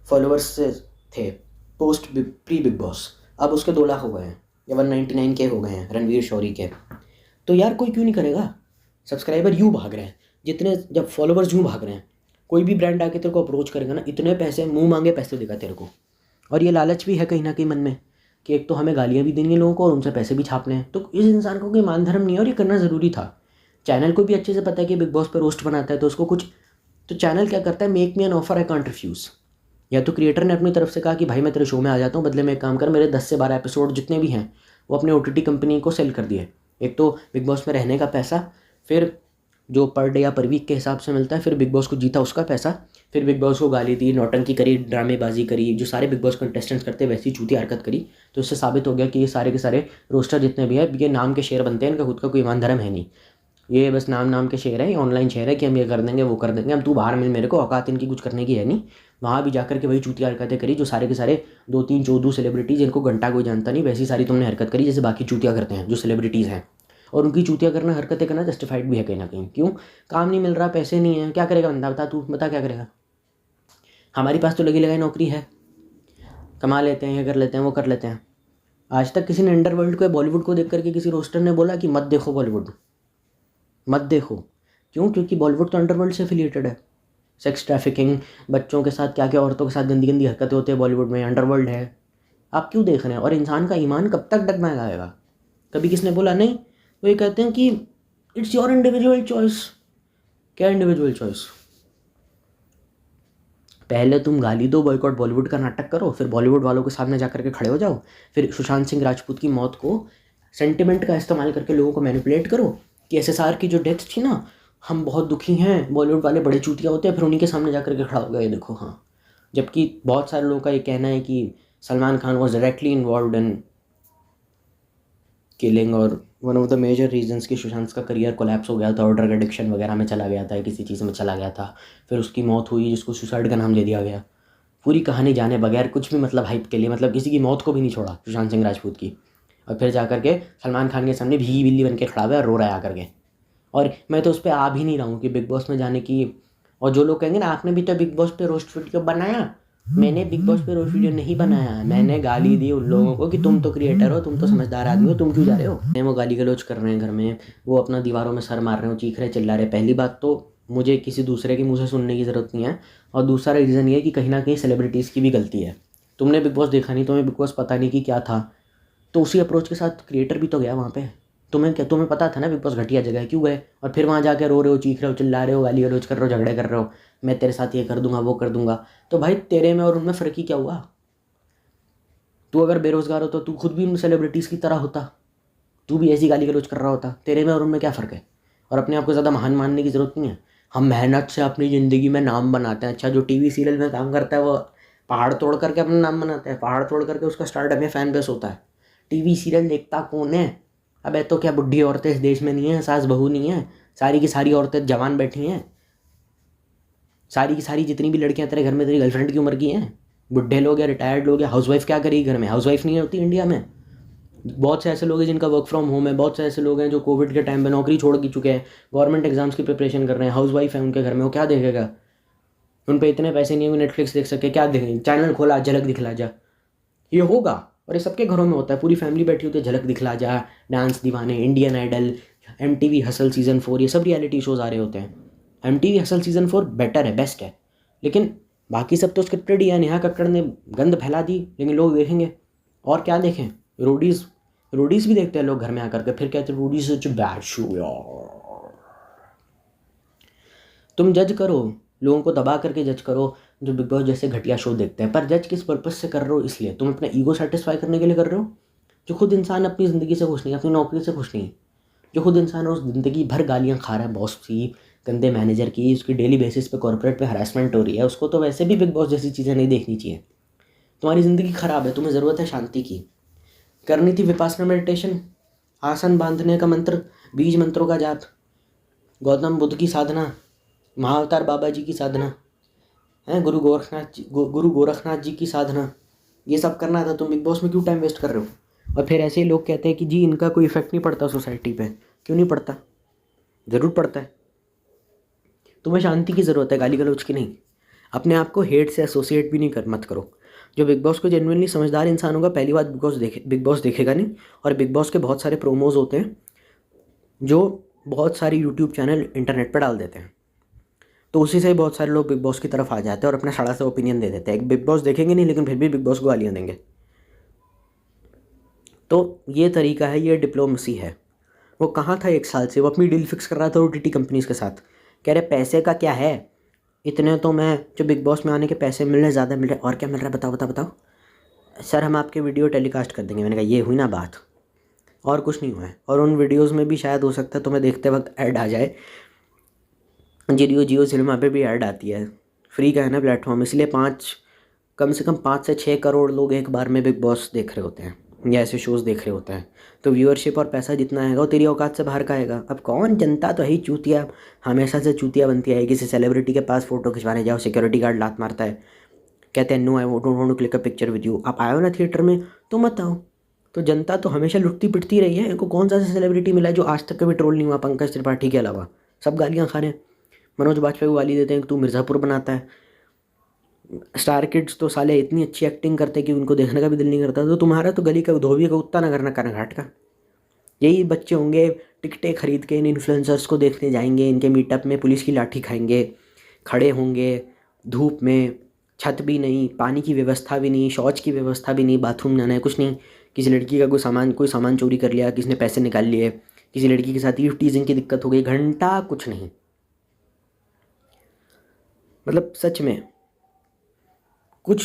फॉलोअर्स से थे पोस्ट प्री बिग बॉस, अब उसके 2 लाख हो गए हैं, या 199K हो गए हैं रणवीर शौरी के। तो यार कोई क्यों नहीं करेगा, सब्सक्राइबर यूँ भाग रहे हैं जितने, जब फॉलोअर्स यूँ भाग रहे हैं, कोई भी ब्रांड आके तेरे को अप्रोच करेगा ना, इतने पैसे, मुंह मांगे पैसे देगा तेरे को। और ये लालच भी है कहीं ना कहीं मन में कि एक तो हमें गालियाँ भी देनी है लोगों को और उनसे पैसे भी छापने हैं, तो इस इंसान को कोई मान धर्म नहीं है, और ये करना ज़रूरी था। चैनल को भी अच्छे से पता है कि बिग बॉस पर रोस्ट बनाता है, तो उसको कुछ, तो चैनल क्या करता है, make me an offer I can't refuse. या तो क्रिएटर ने अपनी तरफ से कहा कि भाई मैं तेरे शो में आ जाता हूँ, बदले में एक काम कर, मेरे 10 से 12 एपिसोड जितने भी हैं वो अपने OTT कंपनी को सेल कर दिए। एक तो बिग बॉस में रहने का पैसा, फिर जो पर डे या पर वीक के हिसाब से मिलता है, फिर बिग बॉस को जीता उसका पैसा, फिर बिग बॉस को गाली दी, नौटंकी करी, ड्रामेबाजी करी, जो सारे बिग बॉस कंटेस्टेंट्स करते हैं वैसी चूती हरकत करी। तो इससे साबित हो गया कि ये सारे के सारे रोस्टर जितने भी हैं, ये नाम के शेर बनते हैं, इनका खुद का कोई ईमान धर्म है नहीं, ये बस नाम के शेर है, ऑनलाइन शेर है कि हम ये कर देंगे वो कर देंगे, हम तू बाहर मिल, मेरे को औकात इनकी कुछ करने की है नहीं। वहाँ भी जाकर के वही चूतिया हरकतें करी जो सारे के सारे 2-3 चौदू सेलिब्रिटीज़, जिनको घंटा कोई जानता नहीं, वैसी सारी तुमने हरकत करी जैसे बाकी चूतिया करते हैं जो सेलिब्रिटीज़ हैं। और उनकी चूतिया करना, हरकतें करना जस्टिफाइड भी है कहीं ना कहीं। क्यों, काम नहीं मिल रहा, पैसे नहीं है, क्या करेगा बंदा, बता तू, बता क्या करेगा। हमारे पास तो लगी लगाई नौकरी है, कमा लेते हैं, ये कर लेते हैं, वो कर लेते हैं। आज तक किसी ने अंडरवर्ल्ड को या बॉलीवुड को देख करके किसी रोस्टर ने बोला कि मत देखो बॉलीवुड, मत देखो। क्यों, क्योंकि बॉलीवुड तो अंडरवर्ल्ड से एफिलिएटेड है। सेक्स ट्रैफिकिंग, बच्चों के साथ क्या क्या, औरतों के साथ गंदी गंदी हरकतें होती है बॉलीवुड में, अंडरवर्ल्ड है। आप क्यों देख रहे हैं। और इंसान का ईमान कब तक डगमगाएगा। कभी किसने बोला नहीं, वो ये कहते हैं कि इट्स योर इंडिविजुअल चॉइस। क्या इंडिविजुअल चॉइस, पहले तुम गाली दो, बॉयकॉट बॉलीवुड का नाटक करो, फिर बॉलीवुड वालों के सामने जा करके खड़े हो जाओ, फिर सुशांत सिंह राजपूत की मौत को सेंटिमेंट का इस्तेमाल करके लोगों को मैनिपुलेट करो कि एसएसआर की जो डेथ थी ना, हम बहुत दुखी हैं, बॉलीवुड वाले बड़े चूतिया होते हैं, फिर उन्हीं के सामने जा करके खड़ा हो गया, ये देखो। हाँ, जबकि बहुत सारे लोगों का ये कहना है कि Salman Khan was directly involve in killing और one of the major reasons कि सुशांत का करियर कोलैप्स हो गया था और ड्रग एडिक्शन वगैरह में चला गया था, किसी चीज़ में चला गया था, फिर उसकी मौत हुई जिसको सुसाइड का नाम दे दिया गया। पूरी कहानी जाने बगैर कुछ भी मतलब हाइप के लिए, मतलब किसी की मौत को भी नहीं छोड़ा सुशांत सिंह राजपूत की, और फिर जा करके सलमान खान के सामने भीगी बिल्ली बन के खड़ा हुआ है और रो रहा है आकर के। और मैं तो उस पर आ भी नहीं रहा हूँ कि बिग बॉस में जाने की। और जो लोग कहेंगे ना आपने भी तो बिग बॉस पे रोस्ट वीडियो बनाया, मैंने बिग बॉस पे रोस्ट वीडियो नहीं बनाया, मैंने गाली दी उन लोगों को कि तुम तो क्रिएटर हो, तुम तो समझदार आदमी हो, तुम क्यों जा रहे हो। वो गाली गलौज कर रहे हैं घर में, वो अपना दीवारों में सर मार रहे हो, चीख रहे चिल्ला रहे। पहली बात तो मुझे किसी दूसरे के मुँह से सुनने की ज़रूरत नहीं है, और दूसरा रीज़न ये है कि कहीं ना कहीं सेलिब्रिटीज़ की भी गलती है। तुमने बिग बॉस देखा नहीं, तुम्हें बिग बॉस पता नहीं कि क्या था, तो उसी अप्रोच के साथ क्रिएटर भी तो गया वहाँ पे। तुम्हें पता था ना बिग बॉस घटिया जगह है, क्यों गए? और फिर वहाँ जाके रो रहे हो, चीख रहे हो, चिल्ला रहे हो, गाली गलौज कर रहे हो, झगड़े कर रहे हो, मैं तेरे साथ ये कर दूंगा वो कर दूंगा। तो भाई तेरे में और उनमें फ़र्क ही क्या हुआ? तू अगर बेरोज़गार हो तो तू खुद भी उन सेलिब्रिटीज़ की तरह होता, तू भी ऐसी गाली गलौज कर रहा होता। तेरे में और उनमें क्या फ़र्क है? और अपने आप को ज़्यादा महान मानने की ज़रूरत नहीं है। हम मेहनत से अपनी ज़िंदगी में नाम बनाते हैं। अच्छा, जो टीवी सीरियल में काम करता है वो पहाड़ तोड़ करके अपना नाम बनाता है, पहाड़ तोड़ करके उसका स्टार्टअप या फैन बेस होता है। टीवी सीरियल देखता कौन है? अब तो क्या बुढ़ी औरतें इस देश में नहीं है, सास बहू नहीं है, सारी की सारी औरतें जवान बैठी हैं, सारी की सारी जितनी भी लड़कियां तेरे घर में तेरी गर्लफ्रेंड की उम्र की हैं। बुढ़े लोग या रिटायर्ड लोग या हाउसवाइफ क्या करेगी घर में? हाउसवाइफ नहीं होती इंडिया में। बहुत से ऐसे लोग हैं जिनका वर्क फ्रॉम होम है, बहुत से ऐसे लोग हैं जो कोविड के टाइम पे नौकरी छोड़ के चुके हैं, गवर्नमेंट एग्जाम्स की प्रिपरेशन कर रहे हैं, हाउसवाइफ है उनके घर में, वो क्या देखेगा? उन पे इतने पैसे नहीं है नेटफ्लिक्स देख सके, क्या देखेंगे? चैनल खोला झलक दिखला जा, ये होगा। और ये सबके घरों में होता है, पूरी फैमिली बैठी होती है, झलक दिखला जा, Dance Deewane, Indian Idol, MTV Hustle season 4, ये सब रियलिटी शोज़ आ रहे होते हैं। MTV हसल सीज़न 4 बेटर है, बेस्ट है, लेकिन बाकी सब तो स्क्रिप्टेड ही है। नेहा कक्कड़ ने गंद फैला दी, लेकिन लोग देखेंगे। और क्या देखें? रोडीज़ भी देखते हैं लोग घर में आकर के, फिर कहते हैं रोडीज़ सच बैड शो यार। तुम जज करो, लोगों को दबा करके जज करो जो बिग बॉस जैसे घटिया शो देखते हैं, पर जज किस पर्पस से कर रहे हो? इसलिए तुम अपना ईगो सेटिस्फाई करने के लिए कर रहे हो। जो खुद इंसान अपनी ज़िंदगी से खुश नहीं, अपनी नौकरी से खुश नहीं, जो खुद इंसान उस ज़िंदगी भर गालियाँ खा रहा है बॉस की, गंदे मैनेजर की, उसकी डेली बेसिस पे कॉर्पोरेट पे हरासमेंट हो रही है, उसको तो वैसे भी बिग बॉस जैसी चीज़ें नहीं देखनी चाहिए। तुम्हारी ज़िंदगी ख़राब है, तुम्हें ज़रूरत है शांति की। करनी थी विपासना मेडिटेशन, आसन बांधने का मंत्र, बीज मंत्रों का जाप, गौतम बुद्ध की साधना, महाअवतार बाबा जी की साधना है, गुरु गोरखनाथ जी की साधना, ये सब करना था। तुम बिग बॉस में क्यों टाइम वेस्ट कर रहे हो? और फिर ऐसे ही लोग कहते हैं कि जी इनका कोई इफेक्ट नहीं पड़ता सोसाइटी पे। क्यों नहीं पड़ता? ज़रूर पड़ता है। तुम्हें शांति की ज़रूरत है, गाली गलौज की नहीं। अपने आप को हेट से एसोसिएट भी नहीं मत करो। जो बिग बॉस को जेन्युइनली समझदार इंसान होगा, पहली बात बिग बॉस देखेगा नहीं। और बिग बॉस के बहुत सारे प्रोमोज होते हैं जो बहुत सारी यूट्यूब चैनल इंटरनेट पर डाल देते हैं, तो उसी से ही बहुत सारे लोग बिग बॉस की तरफ आ जाते हैं और अपना सड़ा सा ओपिनियन दे देते हैं। बिग बॉस देखेंगे नहीं, लेकिन फिर भी बिग बॉस को गालियाँ देंगे। तो ये तरीका है, ये डिप्लोमेसी है। वो कहाँ था 1 साल से? वो अपनी डील फिक्स कर रहा था OTT कंपनीज़ के साथ, कह रहे पैसे का क्या है, इतने तो मैं जो बिग बॉस में आने के पैसे मिल रहे, ज़्यादा मिल रहे, और क्या मिल रहा है बताओ बताओ बताओ। सर हम आपके वीडियो टेलीकास्ट कर देंगे। मैंने कहा ये हुई ना बात, और कुछ नहीं हुआ है। और उन वीडियोज़ में भी शायद हो सकता है तुम्हें देखते वक्त ऐड आ जाए, जियो सिनेमा पे भी ऐड आती है, फ्री का है ना प्लेटफॉर्म, इसलिए कम से कम 5 से 6 करोड़ लोग एक बार में बिग बॉस देख रहे होते हैं या ऐसे शोज़ देख रहे होते हैं। तो व्यूअरशिप और पैसा जितना आएगा वो तेरी औकात से बाहर का आएगा। अब कौन, जनता तो है ही चूतिया, हमेशा से चूतिया बनती है। किसी सेलिब्रिटी के पास फ़ोटो खिंचवाने जाओ, सिक्योरिटी गार्ड लात मारता है, कहते हैं no I don't want to click a picture with you. आप आए हो ना थिएटर में तो मत आओ। तो जनता तो हमेशा लुटती पिटती रही है। इनको कौन सा सेलिब्रिटी मिला है जो आज तक कभी ट्रोल नहीं हुआ पंकज त्रिपाठी के अलावा? सब गालियाँ खा रहे हैं। मनोज बाजपेयी को गाली देते हैं कि तू मिर्ज़ापुर बनाता है। स्टार किड्स तो साले इतनी अच्छी एक्टिंग करते हैं कि उनको देखने का भी दिल नहीं करता। तो तुम्हारा तो गली का धोबी का कुत्ता ना करना करना घाट का। यही बच्चे होंगे टिकटें खरीद के इन इन्फ्लुएंसर्स को देखने जाएंगे, इनके मीटअप में पुलिस की लाठी खाएंगे, खड़े होंगे धूप में, छत भी नहीं, पानी की व्यवस्था भी नहीं, शौच की व्यवस्था भी नहीं, बाथरूम जाना है कुछ नहीं। किसी लड़की का कोई सामान चोरी कर लिया, किसी ने पैसे निकाल लिए, किसी लड़की के साथ ईव टीजिंग की दिक्कत हो गई, घंटा कुछ नहीं। मतलब सच में कुछ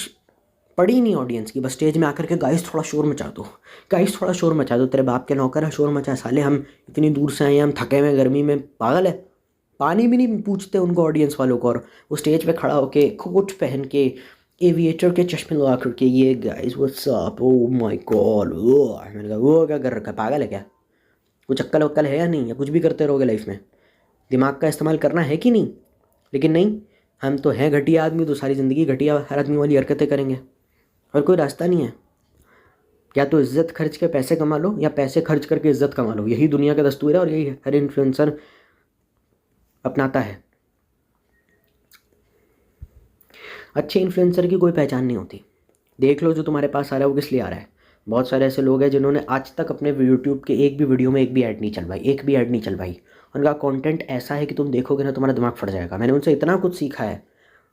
पड़ी नहीं ऑडियंस की, बस स्टेज में आकर के गाइस थोड़ा शोर मचा दो, गाइस थोड़ा शोर मचा दो, तेरे बाप के नौकर है शोर मचा, साले हम इतनी दूर से आए हैं, हम थके हुए गर्मी में, पागल है। पानी भी नहीं पूछते उनको ऑडियंस वालों को, और वो स्टेज पे खड़ा होके कोट पहन के एविएटर के चश्मे लगा करके, ये guys what's up, oh my God, मैंने कहा वो क्या कर रखा है, पागल है क्या, कुछ अक्ल वक्ल है या नहीं, या कुछ भी करते रहोगे लाइफ में, दिमाग का इस्तेमाल करना है कि नहीं। लेकिन नहीं, हम तो हैं घटिया आदमी, तो सारी ज़िंदगी घटिया हर आदमी वाली हरकतें करेंगे, और कोई रास्ता नहीं है। या तो इज़्ज़त खर्च के पैसे कमा लो, या पैसे खर्च करके इज़्ज़त कमा लो, यही दुनिया का दस्तूर है, और यही हर इन्फ्लुएंसर अपनाता है। अच्छे इन्फ्लुएंसर की कोई पहचान नहीं होती। देख लो जो तुम्हारे पास आ रहा है वो किस लिए आ रहा है। बहुत सारे ऐसे लोग हैं जिन्होंने आज तक अपने यूट्यूब के एक भी वीडियो में एक भी ऐड नहीं चलवाई, एक भी ऐड नहीं चलवाई। उनका कंटेंट ऐसा है कि तुम देखोगे ना तुम्हारा दिमाग फट जाएगा। मैंने उनसे इतना कुछ सीखा है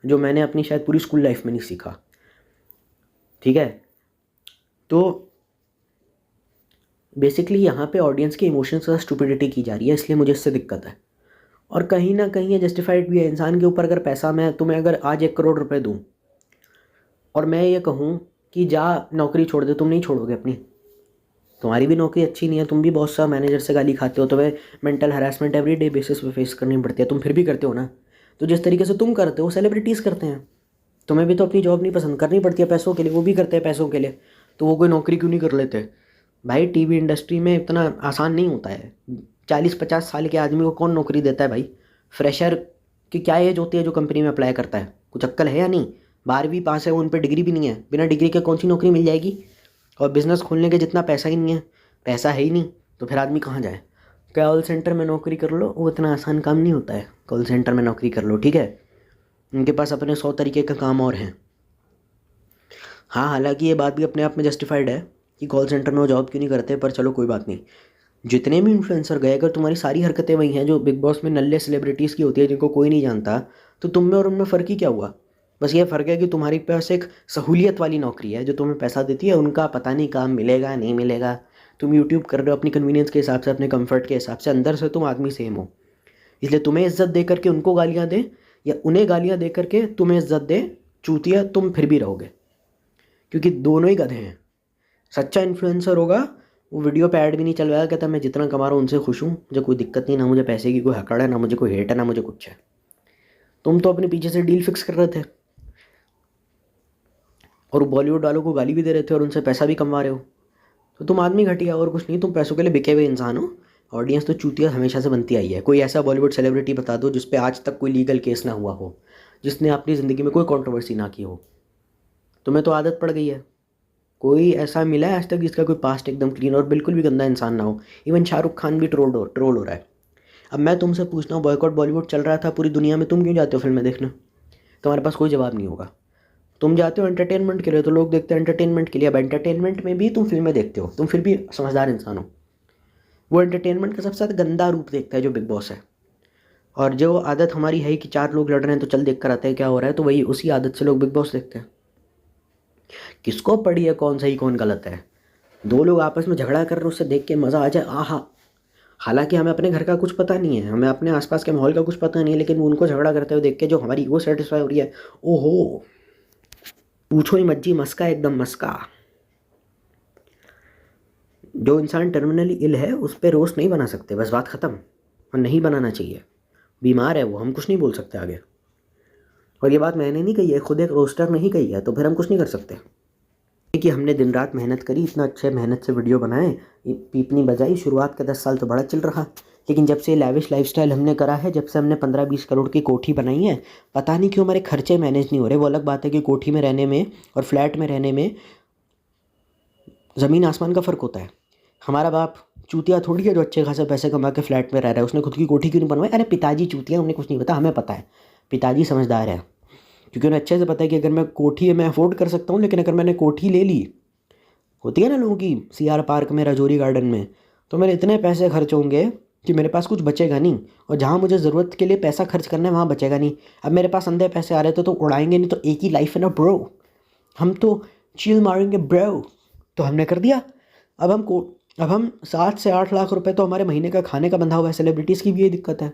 जो मैंने अपनी शायद पूरी स्कूल लाइफ में नहीं सीखा। ठीक है, तो बेसिकली यहाँ पे ऑडियंस के इमोशंस का स्टुपिडिटी की जा रही है, इसलिए मुझे इससे दिक्कत है। और कहीं ना कहीं ये जस्टिफाइड भी है। इंसान के ऊपर अगर पैसा, मैं तुम्हें अगर आज 1 करोड़ रुपए दूँ और मैं ये कहूँ कि जा नौकरी छोड़ दे, तुम नहीं छोड़ोगे अपनी। तुम्हारी भी नौकरी अच्छी नहीं है, तुम भी बहुत सा मैनेजर से गाली खाते हो, तुम्हें mental harassment every day basis पे फेस करनी पड़ती है, तुम फिर भी करते हो ना। तो जिस तरीके से तुम करते हो सेलिब्रिटीज़ करते हैं। तुम्हें भी तो अपनी जॉब नहीं पसंद करनी पड़ती है पैसों के लिए, वो भी करते हैं पैसों के लिए, तो वो कोई नौकरी क्यों नहीं कर लेते भाई। टीवी इंडस्ट्री में इतना आसान नहीं होता है। 40-50 साल के आदमी को कौन नौकरी देता है भाई। फ्रेशर की क्या एज होती है जो कंपनी में अप्लाई करता है, कुछ अक्ल है या नहीं। 12वीं पास है, उन पर डिग्री भी नहीं है, बिना डिग्री के कौन सी नौकरी मिल जाएगी। और बिज़नेस खोलने के जितना पैसा ही नहीं है, पैसा है ही नहीं, तो फिर आदमी कहाँ जाए। कॉल सेंटर में नौकरी कर लो, वो इतना आसान काम नहीं होता है। कॉल सेंटर में नौकरी कर लो, ठीक है, उनके पास अपने 100 तरीके का काम और हैं। हाँ, हालांकि ये बात भी अपने आप में जस्टिफाइड है कि कॉल सेंटर में वो जॉब क्यों नहीं करते, पर चलो कोई बात नहीं। जितने भी इन्फ्लुएंसर गए, अगर तुम्हारी सारी हरकतें वही हैं जो बिग बॉस में नल्ले सेलिब्रिटीज़ की होती है जिनको कोई नहीं जानता, तो तुम में और उनमें फ़र्क ही क्या हुआ। बस ये फ़र्क है कि तुम्हारे पास एक सहूलियत वाली नौकरी है जो तुम्हें पैसा देती है, उनका पता नहीं काम मिलेगा नहीं मिलेगा। तुम यूट्यूब कर रहे हो अपनी कन्वीनियंस के हिसाब से, अपने कंफर्ट के हिसाब से, अंदर से तुम आदमी सेम हो। इसलिए तुम्हें इज्जत दे करके उनको गालियाँ दे, या उन्हें गालियाँ दे करके तुम्हें इज्जत दे चूतिया, तुम फिर भी रहोगे, क्योंकि दोनों ही गधे हैं। सच्चा इन्फ्लुएंसर होगा वो वीडियो पे ऐड भी नहीं चलवाएगा, कहता मैं जितना कमा रहा हूँ उनसे खुश हूँ, मुझे कोई दिक्कत नहीं, ना मुझे पैसे की कोई हकड़ है, ना मुझे कोई हेट है, ना मुझे कुछ है। तुम तो अपने पीछे से डील फिक्स कर रहे थे और बॉलीवुड वालों को गाली भी दे रहे थे और उनसे पैसा भी कमा रहे हो। तो तुम आदमी घटिया और कुछ नहीं, तुम पैसों के लिए बिके हुए इंसान हो। ऑडियंस तो चूतिया हमेशा से बनती आई है। कोई ऐसा बॉलीवुड सेलिब्रिटी बता दो जिस पे आज तक कोई लीगल केस ना हुआ हो, जिसने अपनी ज़िंदगी में कोई कंट्रोवर्सी ना की हो। तुम्हें तो आदत पड़ गई है। कोई ऐसा मिला है आज तक जिसका कोई पास्ट एकदम क्लीन और बिल्कुल भी गंदा इंसान ना हो। इवन शाहरुख खान भी ट्रोल हो रहा है। अब मैं तुमसे पूछता हूँ, बॉयकॉट बॉलीवुड चल रहा था पूरी दुनिया में, तुम क्यों जाते हो फिल्में देखने। तुम्हारे पास कोई जवाब नहीं होगा। तुम जाते हो एंटरटेनमेंट के लिए, तो लोग देखते हैं एंटरटेनमेंट के लिए। अब एंटरटेनमेंट में भी तुम फिल्में देखते हो, तुम फिर भी समझदार इंसान हो। वो एंटरटेनमेंट का सबसे ज़्यादा गंदा रूप देखता है जो बिग बॉस है। और जो आदत हमारी है कि 4 लोग लड़ रहे हैं तो चल देख कर आते हैं क्या हो रहा है, तो वही उसी आदत से लोग बिग बॉस देखते हैं। किसको पड़ी है कौन सही कौन गलत है। 2 लोग आपस में झगड़ा कर रहे हैं, उससे देख के मज़ा आ जाए, आहा। हालांकि हमें अपने घर का कुछ पता नहीं है, हमें अपने आसपास के माहौल का कुछ पता नहीं है, लेकिन उनको झगड़ा करते हुए देख के जो हमारी ईगो सेटिस्फाई हो रही है, ओहो पूछो ही मत जी, मस्का एकदम मस्का। जो इंसान टर्मिनली इल है उस पर रोस्ट नहीं बना सकते, बस बात ख़त्म। और नहीं बनाना चाहिए। बीमार है वो, हम कुछ नहीं बोल सकते आगे। और ये बात मैंने नहीं कही है, खुद एक रोस्टर ने ही कही है, तो फिर हम कुछ नहीं कर सकते। कि हमने दिन रात मेहनत करी, इतना अच्छे मेहनत से वीडियो बनाए, पीपनी बजाई, शुरुआत के 10 साल तो बड़ा चल रहा, लेकिन जब से लैविश लाइफस्टाइल हमने करा है, जब से हमने 15-20 करोड़ की कोठी बनाई है, पता नहीं क्यों हमारे खर्चे मैनेज नहीं हो रहे। वो अलग बात है कि कोठी में रहने में और फ्लैट में रहने में ज़मीन आसमान का फ़र्क होता है। हमारा बाप चूतिया थोड़ी है जो अच्छे खासे पैसे कमा के फ्लैट में रह रहा है, उसने खुद की कोठी क्यों नहीं बनवाई। अरे पिताजी चूतिया, उन्हें कुछ नहीं पता, हमें पता है। पिताजी समझदार है, क्योंकि उन्हें अच्छे से पता है कि अगर मैं कोठी मैं अफोर्ड कर सकता हूँ, लेकिन अगर मैंने कोठी ले ली, होती है ना लोगों की CR पार्क में, राजौरी गार्डन में, तो मेरे इतने पैसे खर्च होंगे कि मेरे पास कुछ बचेगा नहीं। और जहाँ मुझे ज़रूरत के लिए पैसा खर्च करना है वहाँ बचेगा नहीं। अब मेरे पास अंधे पैसे आ रहे थे तो उड़ाएंगे नहीं, तो एक ही लाइफ है ना ब्रो, हम तो चिल मारेंगे ब्रो। तो हमने कर दिया। अब हम 7 से 8 लाख रुपए तो हमारे महीने का खाने का बंधा हुआ है। सेलिब्रिटीज़ की भी ये दिक्कत है,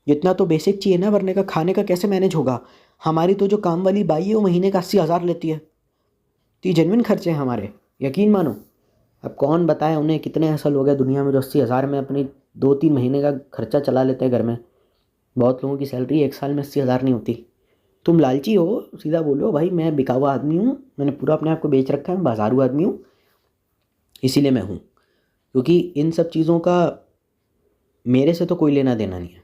इतना तो बेसिक चाहिए ना, वरने का खाने का कैसे मैनेज होगा। हमारी तो जो काम वाली बाई है वो महीने का 80,000 लेती है। तो ये जेन्युइन खर्चे हैं हमारे, यकीन मानो। अब कौन बताए उन्हें, कितने ऐसा लोग हैं दुनिया में जो 80,000 में अपनी 2-3 महीने का खर्चा चला लेते हैं घर में। बहुत लोगों की सैलरी एक साल में 80,000 नहीं होती। तुम लालची हो, सीधा बोलो भाई मैं बिका हुआ आदमी हूँ, मैंने पूरा अपने आप को बेच रखा है, मैं बाजारू आदमी हूँ, इसीलिए मैं हूँ। क्योंकि इन सब चीज़ों का मेरे से तो कोई लेना देना नहीं है।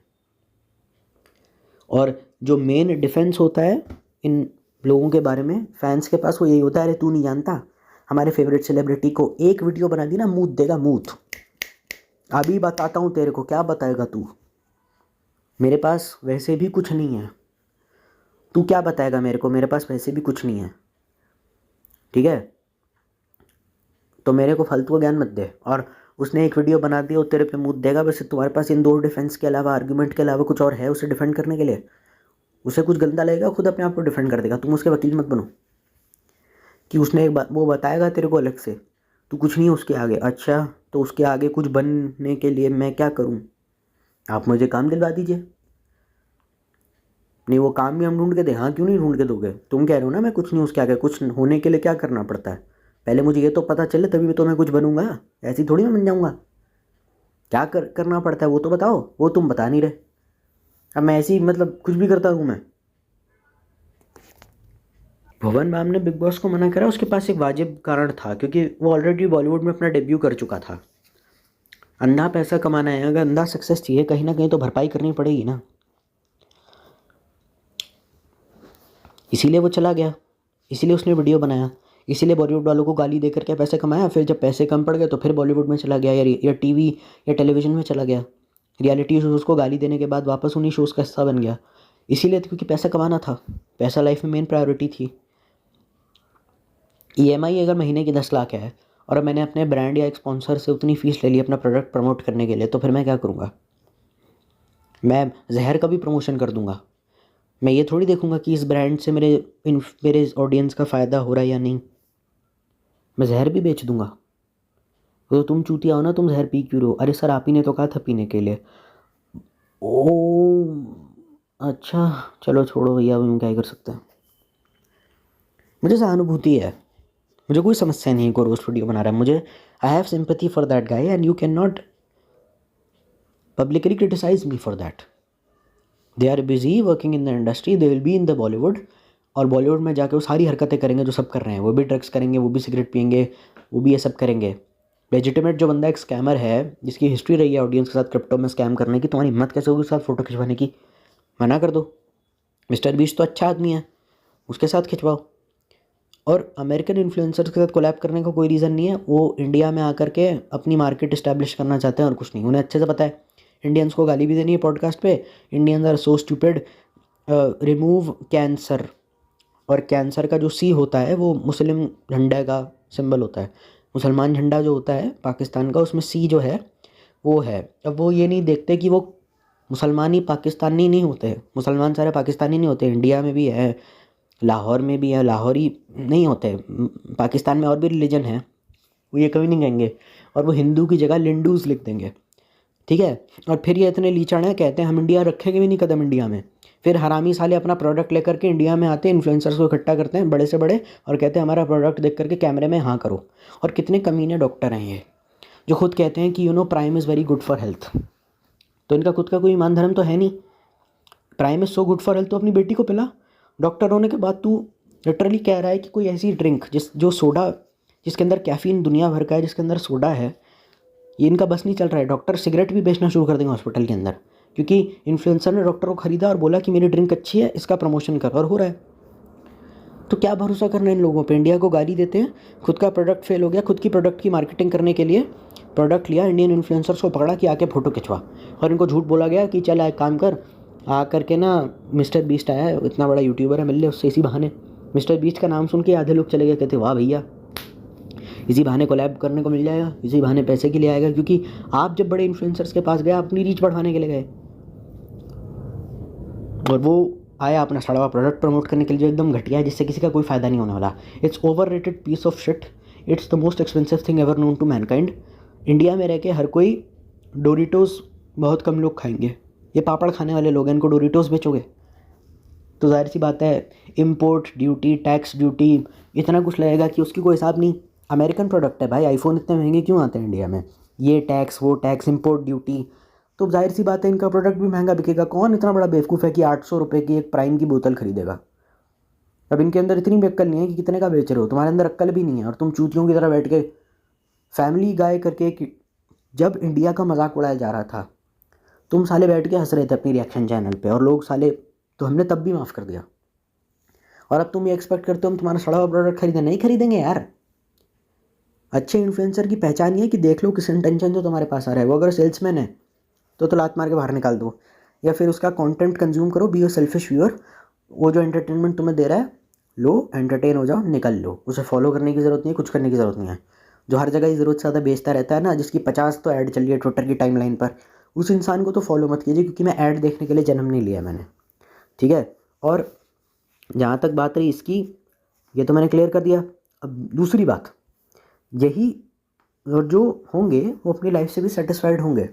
और जो मेन डिफेंस होता है इन लोगों के बारे में फैंस के पास, वो यही होता है, अरे तू नहीं जानता, हमारे फेवरेट सेलिब्रिटी को एक वीडियो बना दी ना, मूत देगा मूत। अभी बताता हूँ तेरे को, क्या बताएगा तू, मेरे पास वैसे भी कुछ नहीं है, तू क्या बताएगा मेरे को, मेरे पास वैसे भी कुछ नहीं है, ठीक है। तो मेरे को फालतू का ज्ञान मत दे। और उसने एक वीडियो बना दी और तेरे पे मूत देगा, वैसे तुम्हारे पास इन दो डिफेंस के अलावा, आर्गुमेंट के अलावा कुछ और है उसे डिफेंड करने के लिए? उसे कुछ गंदा लगेगा, खुद अपने आप को डिफेंड कर देगा। तुम उसके वकील मत बनो कि उसने एक बात वो बताएगा तेरे को अलग से, तू कुछ नहीं है उसके आगे। अच्छा तो उसके आगे कुछ बनने के लिए मैं क्या करूँ? आप मुझे काम दिलवा दीजिए। नहीं वो काम भी हम ढूंढ के दें? हाँ क्यों नहीं ढूंढ के दोगे? तुम कह रहे हो ना मैं कुछ नहीं उसके आगे, कुछ होने के लिए क्या करना पड़ता है? पहले मुझे ये तो पता चले तभी तो मैं कुछ बनूंगा, ऐसी थोड़ी मैं बन जाऊंगा। क्या करना पड़ता है वो तो बताओ, वो तुम बता नहीं रहे। अब मैं ऐसी मतलब कुछ भी करता हूँ मैं? भुवन बाम ने बिग बॉस को मना करा, उसके पास एक वाजिब कारण था, क्योंकि वो ऑलरेडी बॉलीवुड में अपना डेब्यू कर चुका था। अंधा पैसा कमाना है, अगर अंधा सक्सेस चाहिए कहीं ना कहीं तो भरपाई करनी पड़ेगी ना, इसीलिए वो चला गया, इसीलिए उसने वीडियो बनाया, इसीलिए बॉलीवुड वालों को गाली दे करके पैसे कमाया। फिर जब पैसे कम पड़ गए तो फिर बॉलीवुड में चला गया, या टीवी या टेलीविज़न में चला गया। रियलिटी शोज़ को गाली देने के बाद वापस उन्हीं शोज़ का हिस्सा बन गया, इसीलिए तो, क्योंकि पैसा कमाना था, पैसा लाइफ में मेन प्रायोरिटी थी। EMI अगर महीने की 10 लाख है और मैंने अपने ब्रांड या एक स्पॉन्सर से उतनी फ़ीस ले ली अपना प्रोडक्ट प्रमोट करने के लिए, तो फिर मैं क्या करूँगा? मैं जहर का भी प्रमोशन कर दूँगा। मैं ये थोड़ी देखूँगा कि इस ब्रांड से मेरे ऑडियंस का फ़ायदा हो रहा है या नहीं, मैं जहर भी बेच दूँगा। तो तुम चूतिया हो ना, तुम जहर पी क्यों रहे हो? अरे सर आप ही ने तो कहा था पीने के लिए। ओ अच्छा चलो छोड़ो भैया, हम क्या ही कर सकते हैं। मुझे सहानुभूति है, मुझे कोई समस्या नहीं है कोई रोस्ट वीडियो बना रहा है, मुझे I have sympathy for that guy and you can not publicly criticise me for that. They are busy working in the industry, they will be in the Bollywood, और बॉलीवुड में जाके वो सारी हरकतें करेंगे जो सब कर रहे हैं। वो भी ड्रग्स करेंगे, वो भी सिगरेट पियेंगे, वो भी ये सब करेंगे। लेजिटिमेट जो बंदा एक स्कैमर है, जिसकी हिस्ट्री रही है ऑडियंस के साथ क्रिप्टो में स्कैम करने की, तुम्हारी हिम्मत कैसे होगी उसके साथ फ़ोटो खिंचवाने की? मना कर दो। मिस्टर बीस्ट तो अच्छा आदमी है, उसके साथ खिंचवाओ। और अमेरिकन इन्फ्लुएंसर्स के साथ कोलैब करने का कोई रीज़न नहीं है, वो इंडिया में आकर के अपनी मार्केट इस्टेब्लिश करना चाहते हैं और कुछ नहीं। उन्हें अच्छे से पता है इंडियंस को गाली भी देनी है पॉडकास्ट पे, Indians are so stupid, remove cancer. और कैंसर का जो सी होता है वो मुस्लिम झंडा का सिंबल होता है, मुसलमान झंडा जो होता है पाकिस्तान का, उसमें सी जो है वो है। अब वो ये नहीं देखते कि वो मुसलमान ही पाकिस्तानी नहीं होते, मुसलमान सारे पाकिस्तानी नहीं होते, इंडिया में भी है, लाहौर में भी है, लाहौरी नहीं होते, पाकिस्तान में और भी रिलीजन है, वो ये कभी नहीं कहेंगे। और वो हिंदू की जगह लिंडूज़ लिख देंगे, ठीक है। और फिर ये इतने लीचड़ हैं, कहते हैं हम इंडिया रखेंगे भी नहीं कदम इंडिया में। फिर हरामी साले अपना प्रोडक्ट लेकर के इंडिया में आते हैं, इन्फ्लुएंसर्स को इकट्ठा करते हैं बड़े से बड़े, और कहते हैं हमारा प्रोडक्ट देख करके कैमरे में हाँ करो। और कितने कमीने डॉक्टर हैं ये, जो खुद कहते हैं कि prime is very good for health. तो इनका खुद का कोई ईमान धर्म तो है नहीं। Prime is so good for health तो अपनी बेटी को पिला। डॉक्टर होने के बाद तू लिटरली कह रहा है कि कोई ऐसी ड्रिंक जो सोडा, जिसके अंदर कैफीन दुनिया भर का है, जिसके अंदर सोडा है, ये इनका बस नहीं चल रहा है। डॉक्टर सिगरेट भी बेचना शुरू कर देंगे हॉस्पिटल के अंदर, क्योंकि इन्फ्लुएंसर ने डॉक्टर को ख़रीदा और बोला कि मेरी ड्रिंक अच्छी है, इसका प्रमोशन कर, और हो रहा है। तो क्या भरोसा करना है इन लोगों पे? इंडिया को गाली देते हैं, खुद का प्रोडक्ट फेल हो गया, खुद की प्रोडक्ट की मार्केटिंग करने के लिए प्रोडक्ट लिया, इंडियन इन्फ्लुएंसर्स को पकड़ा कि आके फ़ोटो खिंचवा, और इनको झूठ बोला गया कि चल एक काम कर, आ करके ना मिस्टर बीस्ट आया है, इतना बड़ा यूट्यूबर है, मिल ले उससे, इसी बहाने। मिस्टर बीस्ट का नाम सुन के आधे लोग चले गए, कहते वाह भैया इसी बहाने कोलैब करने को मिल जाएगा, इसी बहाने पैसे के लिए आएगा। क्योंकि आप जब बड़े इन्फ्लुएंसर्स के पास गए, अपनी रीच बढ़ाने के लिए गए, और वो आया अपना सड़ा हुआ प्रोडक्ट प्रमोट करने के लिए जो एकदम घटिया है, जिससे किसी का कोई फ़ायदा नहीं होने वाला। It's over rated piece of shit, it's the most expensive thing ever known to mankind. India में रह के हर कोई डोरिटोस बहुत कम लोग खाएंगे, ये पापड़ खाने वाले लोग हैं, इनको डोरिटोस बेचोगे? तो जाहिर सी बात है इम्पोर्ट ड्यूटी, टैक्स ड्यूटी, इतना कुछ लगेगा कि उसकी कोई हिसाब नहीं। अमेरिकन प्रोडक्ट है भाई, आईफोन इतने महंगे क्यों आते हैं इंडिया में? ये टैक्स, वो टैक्स, इम्पोर्ट ड्यूटी, तो जाहिर सी बात है इनका प्रोडक्ट भी महंगा बिकेगा। कौन इतना बड़ा बेवकूफ़ है कि 800 रुपये की एक प्राइम की बोतल खरीदेगा? अब इनके अंदर इतनी भी अक्ल नहीं है कि कितने का बेच रहे हो, तुम्हारे अंदर अक्ल भी नहीं है और तुम चूतियों की तरह बैठ के फैमिली गाय करके जब इंडिया का मजाक उड़ाया जा रहा था तुम साले बैठ के हंस रहे थे अपनी रिएक्शन चैनल पे, और लोग साले, तो हमने तब भी माफ़ कर दिया। और अब तुम ये एक्सपेक्ट करते हो हम तुम्हारा सड़ा हुआ प्रोडक्ट खरीदें? नहीं खरीदेंगे यार। अच्छे इन्फ्लुएंसर की पहचान ये है कि देख लो किस इंटेंशन से तुम्हारे पास आ रहा है। वो अगर सेल्समैन है तो लात मार के बाहर निकाल दो, या फिर उसका कंटेंट कंज्यूम करो, बी अ सेल्फिश व्यूअर। वो जो एंटरटेनमेंट तुम्हें दे रहा है लो, एंटरटेन हो जाओ, निकल लो। उसे फॉलो करने की ज़रूरत नहीं है, कुछ करने की ज़रूरत नहीं है। जो हर जगह ही ज़रूरत से ज़्यादा बेचता रहता है ना, जिसकी 50 तो ऐड चल रही है ट्विटर की टाइमलाइन पर, उस इंसान को तो फॉलो मत कीजिए, क्योंकि मैं ऐड देखने के लिए जन्म नहीं लिया मैंने, ठीक है। और जहाँ तक बात रही इसकी, ये तो मैंने क्लियर कर दिया। अब दूसरी बात, यही और जो होंगे वो अपनी लाइफ से भी सेटिस्फाइड होंगे।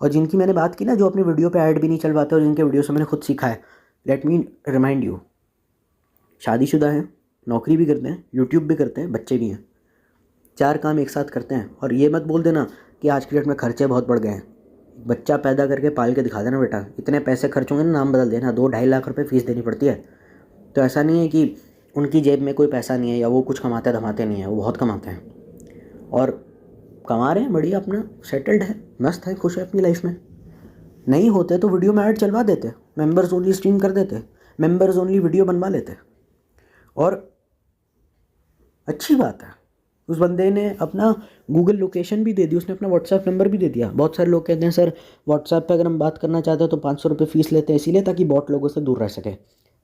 और जिनकी मैंने बात की ना, जो अपनी वीडियो पे ऐड भी नहीं चलवाते और जिनके वीडियो से मैंने खुद सीखा है, लेट मी रिमाइंड यू, शादीशुदा हैं, नौकरी भी करते हैं, यूट्यूब भी करते हैं, बच्चे भी हैं, 4 काम एक साथ करते हैं। और ये मत बोल देना कि आज की डेट में खर्चे बहुत बढ़ गए हैं। बच्चा पैदा करके पाल के दिखा देना बेटा, इतने पैसे खर्च होंगे ना, नाम बदल देना, 2-2.5 लाख रुपये फ़ीस देनी पड़ती है। तो ऐसा नहीं है कि उनकी जेब में कोई पैसा नहीं है या वो कुछ कमाते धमाते नहीं है, वो बहुत कमाते हैं और कमा रहे हैं, बढ़िया, अपना सेटल्ड है, मस्त है, खुश है अपनी लाइफ में। नहीं होते तो वीडियो में ऐड चलवा देते, मेंबर्स ओनली स्ट्रीम कर देते, मेंबर्स ओनली वीडियो बनवा लेते। और अच्छी बात है, उस बंदे ने अपना गूगल लोकेशन भी दे दी, उसने अपना व्हाट्सएप नंबर भी दे दिया। बहुत सारे लोग कहते हैं सर व्हाट्सएप पे अगर हम बात करना चाहते हैं तो 500 रुपये फ़ीस लेते हैं, इसीलिए ताकि बॉट लोगों से दूर रह सके।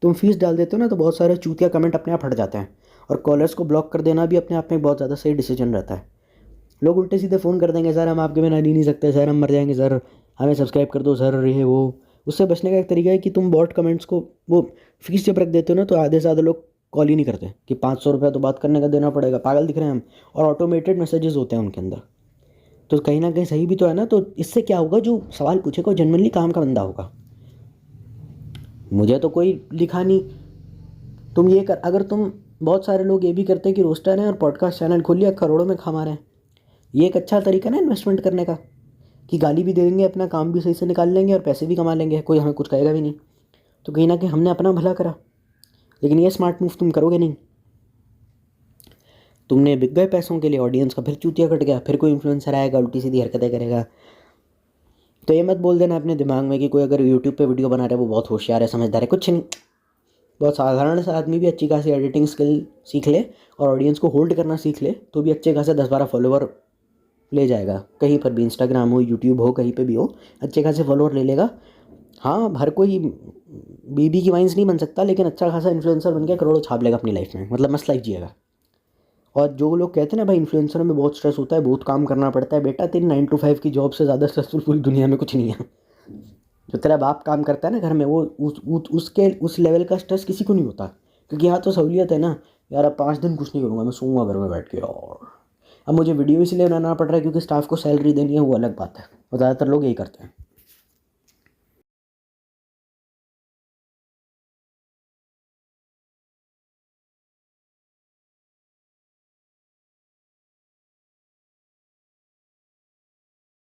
तुम फीस डाल देते हो ना तो बहुत सारे चूतिया कमेंट अपने आप हट जाते हैं। और कॉलर्स को ब्लॉक कर देना भी अपने आप में बहुत ज़्यादा सही डिसीजन रहता है। लोग उल्टे सीधे फ़ोन कर देंगे, सर हम आपके बिना रह नहीं सकते, सर हम मर जाएंगे, सर हमें सब्सक्राइब कर दो, सर ये वो। उससे बचने का एक तरीका है कि तुम बॉट कमेंट्स को वो फीस जब रख देते हो ना, तो आधे से ज़्यादा लोग कॉल ही नहीं करते कि 500 रुपये तो बात करने का देना पड़ेगा, पागल दिख रहे हैं हम। और ऑटोमेटेड मैसेजेस होते हैं उनके अंदर, तो कहीं ना कहीं सही भी तो है ना। तो इससे क्या होगा, जो सवाल पूछेगा जेन्युइनली काम का बंदा होगा। मुझे तो कोई लिखा नहीं, तुम ये कर, अगर तुम, बहुत सारे लोग ये भी करते हैं कि रोस्टर हैं और पॉडकास्ट चैनल खोल लिया, करोड़ों में कमा रहे हैं। ये एक अच्छा तरीका ना इन्वेस्टमेंट करने का, कि गाली भी दे देंगे, अपना काम भी सही से निकाल लेंगे और पैसे भी कमा लेंगे, कोई हमें कुछ कहेगा भी नहीं। तो कहीं ना कहीं हमने अपना भला करा। लेकिन ये स्मार्ट मूव तुम करोगे नहीं, तुमने बिक गए पैसों के लिए, ऑडियंस का फिर चूतिया कट गया, फिर कोई इन्फ्लुएंसर आएगा उल्टी सीधी हरकतें करेगा। तो ये मत बोल देना अपने दिमाग में कि कोई अगर यूट्यूब पे वीडियो बना रहा है वो बहुत होशियार है, समझदार है, कुछ नहीं। बहुत साधारण सा आदमी भी अच्छी खासी एडिटिंग स्किल सीख ले और ऑडियंस को होल्ड करना सीख ले तो भी अच्छे खासे 10-12 फॉलोवर ले जाएगा। कहीं पर भी, इंस्टाग्राम हो, यूट्यूब हो, कहीं पे भी हो, अच्छे खासे फॉलोवर ले लेगा। हाँ, हर कोई बीबी की वाइन्स नहीं बन सकता, लेकिन अच्छा खासा इन्फ्लुएंसर बन के करोड़ों छाप लेगा अपनी लाइफ में, मतलब मस्त लाइफ जिएगा। और जो लोग कहते हैं ना भाई इन्फ्लुएंसर में बहुत स्ट्रेस होता है, बहुत काम करना पड़ता है, बेटा तेरी 9 to 5 की जॉब से ज़्यादा स्ट्रेसफुल पूरी दुनिया में कुछ नहीं है। जो तेरा बाप काम करता है ना घर में, वो उस लेवल का स्ट्रेस किसी को नहीं होता, क्योंकि यहाँ तो सहूलियत है ना। यार अब 5 दिन कुछ नहीं करूँगा, मैं सोऊंगा घर में बैठ के। और अब मुझे वीडियो इसलिए बनाना पड़ रहा है क्योंकि स्टाफ को सैलरी देनी है, वो अलग बात है, और ज़्यादातर लोग यही करते हैं।